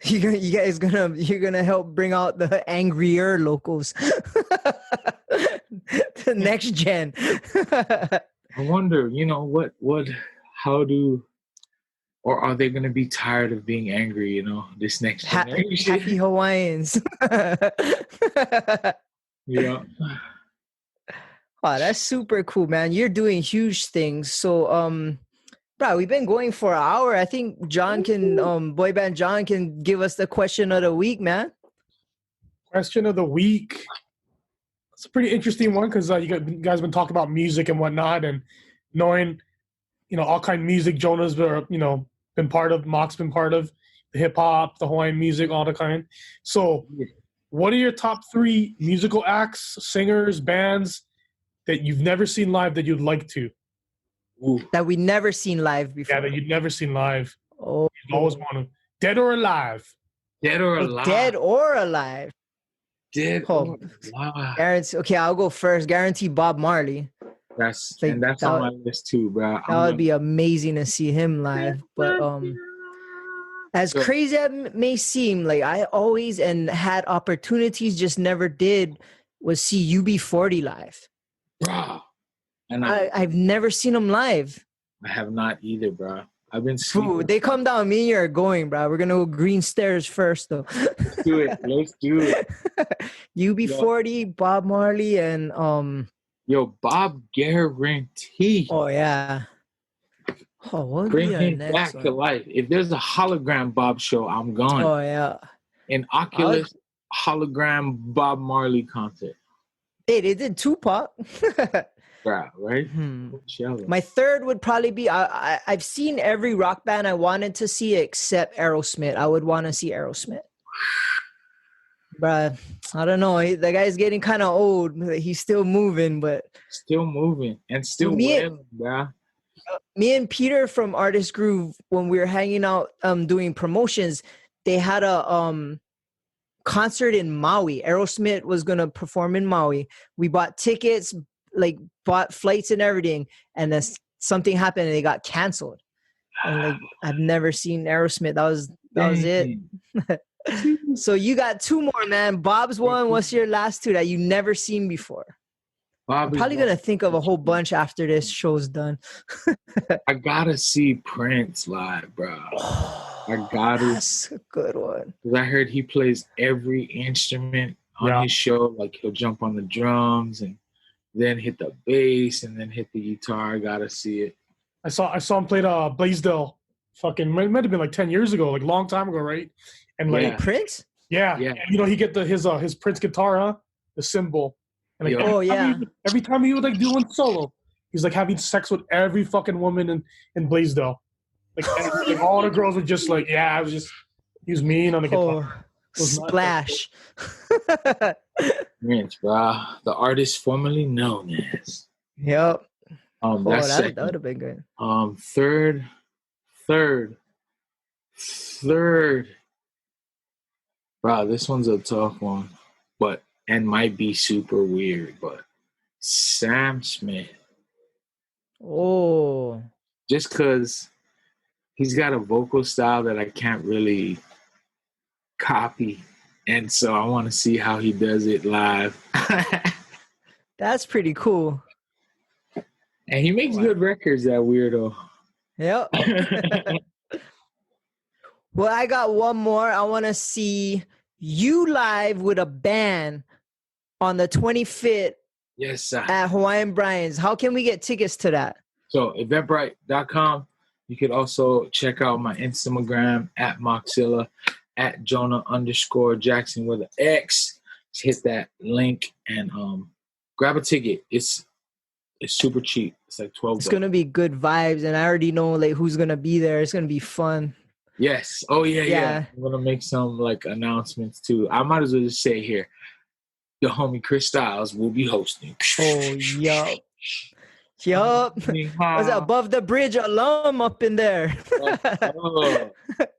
You're gonna help bring out the angrier locals. The next gen. I wonder, you know, or are they gonna be tired of being angry, you know, this next generation? Happy Hawaiians. Yeah. Oh, that's super cool, man. You're doing huge things. So, bro, we've been going for an hour. I think John Boy Band John can give us the question of the week, man. Question of the week. It's a pretty interesting one because you guys been talking about music and whatnot, and knowing, you know, all kind of music Jonah's been part of, Mock's been part of, the hip hop, the Hawaiian music, all the kind. So, what are your top 3 musical acts, singers, bands that you've never seen live that you'd like to? Ooh. That we never seen live before. Yeah, that you'd never seen live. Oh, you always want to. Dead or alive? Dead or alive? Dead or alive? Dead or alive? Okay, I'll go first. Guarantee Bob Marley. That's on my list too, bro. That would be amazing to see him live. But as crazy as it may seem, like I always and had opportunities, just never did, was see UB40 live. Bro. And I've never seen them live. I have not either, bro. I've been sleeping. They come down. Me and you are going, bro. We're gonna go Green Stairs first, though. Let's do it. UB40, Bob Marley, and Bob Guarantee. Oh yeah. Oh, what bring him back to life. If there's a hologram Bob show, I'm gone. Oh yeah. An Oculus hologram Bob Marley concert. Hey, they did Tupac. Right? My third would probably be I've seen every rock band I wanted to see except Aerosmith. I would want to see Aerosmith. Bruh, I don't know. The guy's getting kind of old. He's still moving, but still moving and still wailing, bruh. Me and Peter from Artist Groove, when we were hanging out doing promotions, they had a concert in Maui. Aerosmith was gonna perform in Maui. We bought tickets, like bought flights and everything, and then something happened and they got canceled. And like I've never seen Aerosmith. That was it. So you got two more, man. Bob's one. What's your last two that you never seen before? I'm probably gonna think of a whole bunch after this show's done. I gotta see Prince live, bro. I gotta. That's a good one. Because I heard he plays every instrument on his show. Like he'll jump on the drums and then hit the bass and then hit the guitar. I gotta see it. I saw him play Blaisdell. Fucking might have been like 10 years ago, like a long time ago, right? And like Prince. Yeah. And, you know, he get his Prince guitar, the cymbal. And like, every time he would like do one solo, he's like having sex with every fucking woman in Blaisdell. Like all the girls were just like, he was mean on the guitar. Splash. Prince, bro, the artist formerly known as. Yep. That would have been good. Third. Bro, this one's a tough one, and might be super weird, but Sam Smith. Oh. Just because he's got a vocal style that I can't really copy. And so I want to see how he does it live. That's pretty cool. And he makes good records, that weirdo. Yep. Well, I got one more. I want to see you live with a band on the 25th. Yes, sir. At Hawaiian Brian's. How can we get tickets to that? So, eventbrite.com. You could also check out my Instagram at Moxilla, at Jonah_Jaxon with an X. Just hit that link and grab a ticket. It's super cheap. It's like $12. It's gonna be good vibes, and I already know like who's gonna be there. It's gonna be fun. Yes. Oh yeah. I'm gonna make some like announcements too. I might as well just say here, your homie Chris Styles will be hosting. Oh yup. Was it Above the Bridge alum up in there?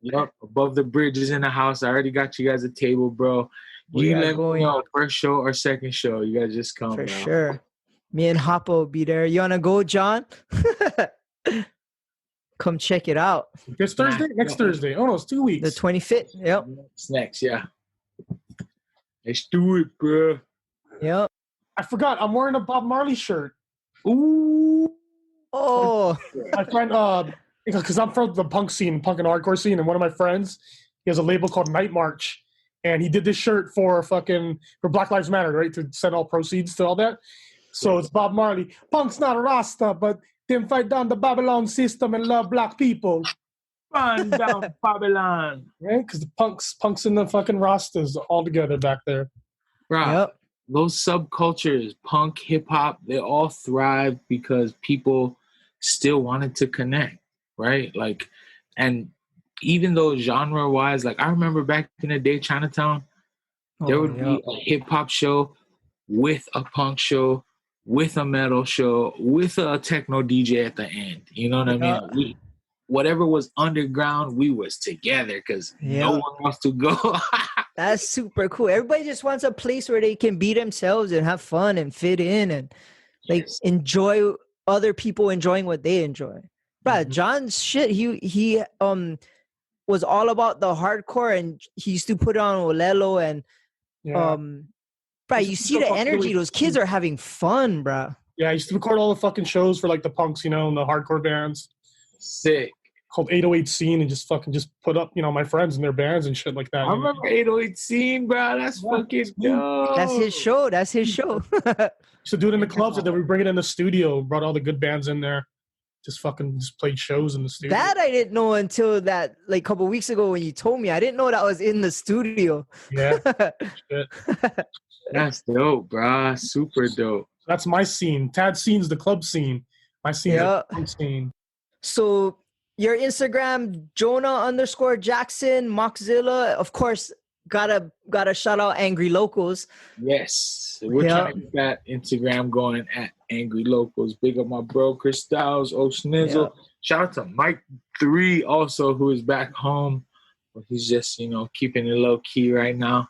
Yup. Above the Bridge is in the house. I already got you guys a table, bro. You let me know first show or second show. You guys just come. For sure. Me and Hoppo will be there. You wanna go, John? Come check it out. This Thursday? Next Thursday. Oh no, it's 2 weeks. The 25th. Yep. It's next, yeah. Let's do it, bro. Yep. I forgot. I'm wearing a Bob Marley shirt. Ooh. Oh. My friend, because I'm from the punk and hardcore scene, and one of my friends, he has a label called Night March, and he did this shirt for Black Lives Matter, right? To send all proceeds to all that. So it's Bob Marley. Punk's not a Rasta, but them fight down the Babylon system and love black people. Run down Babylon. Right? Because the punks and the fucking Rastas all together back there. Right. Yep. Those subcultures, punk, hip-hop, they all thrived because people still wanted to connect, right? Like, and even though genre-wise, like I remember back in the day, Chinatown, there would be a hip-hop show with a punk show, with a metal show, with a techno DJ at the end. You know what I mean? Whatever was underground, we was together because no one wants to go. That's super cool. Everybody just wants a place where they can be themselves and have fun and fit in and like enjoy other people enjoying what they enjoy. But John's shit, he was all about the hardcore, and he used to put it on Olelo and you see the energy. Those kids are having fun, bro. Yeah, I used to record all the fucking shows for like the punks, and the hardcore bands. Sick. Called 808 Scene, and just put up, my friends and their bands and shit like that. I remember 808 Scene, bro. That's fucking dope. That's his show. Used to do it in the clubs, and then we bring it in the studio. Brought all the good bands in there. Just played shows in the studio. That I didn't know until that like couple weeks ago when you told me. I didn't know that was in the studio. Yeah. That's dope, bro. Super dope. That's my scene. Tad's scene's the club scene. My scene is the club scene. So your Instagram, Jonah_Jaxon, Moxzilla, of course, gotta shout out Angry Locals. Yes. We're trying to get that Instagram going at Angry Locals. Big up my bro, Chris Styles, Oshnizzle. Shout out to Mike 3 also, who is back home. He's just, keeping it low key right now.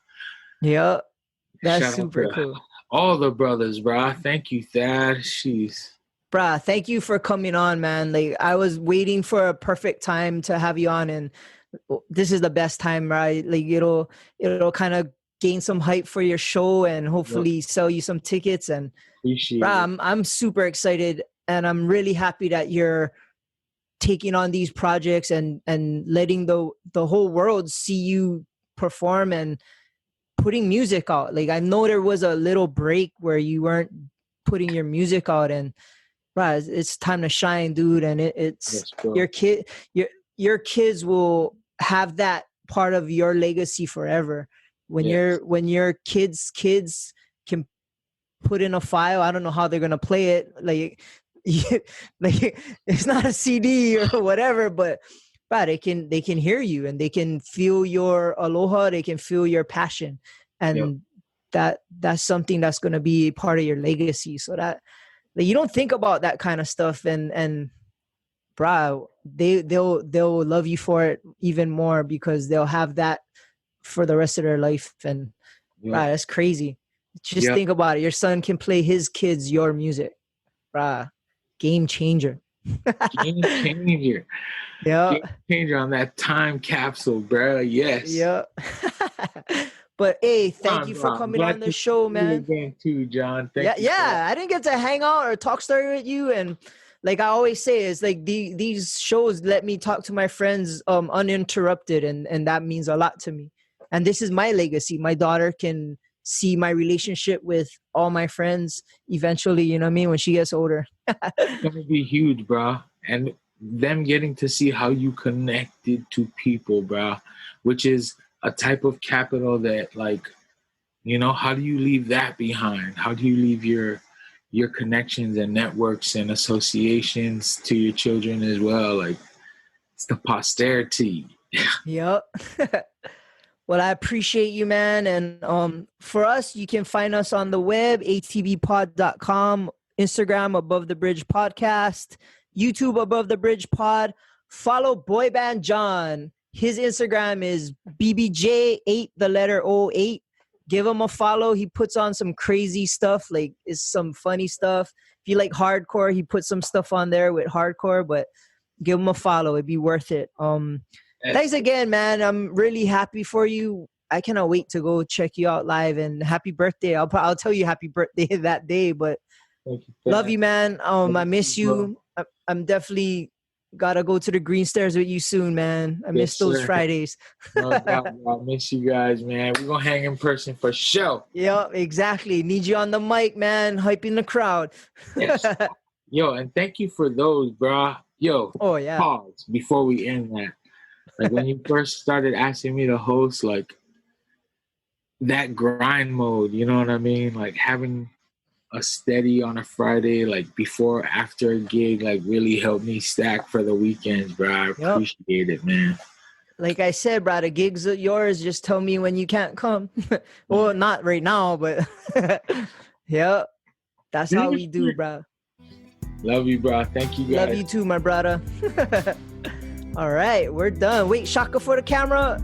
Yeah. That's super cool. All the brothers, bro. Thank you, Thad. Jeez. Bruh, thank you for coming on, man. Like, I was waiting for a perfect time to have you on, and this is the best time, right? Like, it'll kind of gain some hype for your show and hopefully sell you some tickets. And bruh, I'm super excited, and I'm really happy that you're taking on these projects and letting the whole world see you perform and putting music out. Like, I know there was a little break where you weren't putting your music out, and bruh, it's time to shine, dude. And it's your kids will have that part of your legacy forever. When your kids can put in a file, I don't know how they're gonna play it. Like it's not a CD or whatever, but they can hear you and they can feel your aloha. They can feel your passion, and that's something that's gonna be part of your legacy. So that. Like, you don't think about that kind of stuff, and bruh, they'll love you for it even more because they'll have that for the rest of their life. And bruh, that's crazy. Just think about it. Your son can play his kids your music, bruh. Game changer. Game changer. Yeah. Game changer on that time capsule, bruh. Yes. Yeah. But hey, thank you for coming on the show, man. Again too, John. Thank you. I didn't get to hang out or talk story with you, and like I always say, it's like these shows let me talk to my friends uninterrupted, and that means a lot to me. And this is my legacy. My daughter can see my relationship with all my friends eventually. You know what I mean? When she gets older, it's gonna be huge, bro. And them getting to see how you connected to people, bro, which is a type of capital that, like, how do you leave that behind? How do you leave your connections and networks and associations to your children as well? Like, it's the posterity. Yep. Well, I appreciate you, man. And for us, you can find us on the web, ATBpod.com, Instagram, Above the Bridge Podcast, YouTube, Above the Bridge Pod. Follow Boy Band John. His Instagram is BBJ8, the letter 08. Give him a follow. He puts on some crazy stuff, like it's some funny stuff. If you like hardcore, he puts some stuff on there with hardcore, but give him a follow. It'd be worth it. Thanks again, man. I'm really happy for you. I cannot wait to go check you out live, and happy birthday. I'll tell you happy birthday that day, but love you, man. I miss you. I'm definitely gotta go to the Green Stairs with you soon, man. I miss those Fridays. No doubt, I miss you guys, man. We're gonna hang in person for sure. Yeah, exactly. Need you on the mic, man. Hyping the crowd. Yes. Yo, and thank you for those, bro. Yo, pause before we end that. Like, when you first started asking me to host, like, that grind mode, you know what I mean? Like, having a steady on a Friday, like before, after a gig, like really helped me stack for the weekends, bro. I appreciate it, man. Like I said, bro, the gigs are yours. Just tell me when you can't come. Well, not right now, but that's how we do, bro. Love you, bro. Thank you, guys. Love you too, my brother. All right, we're done. Wait, Shaka for the camera.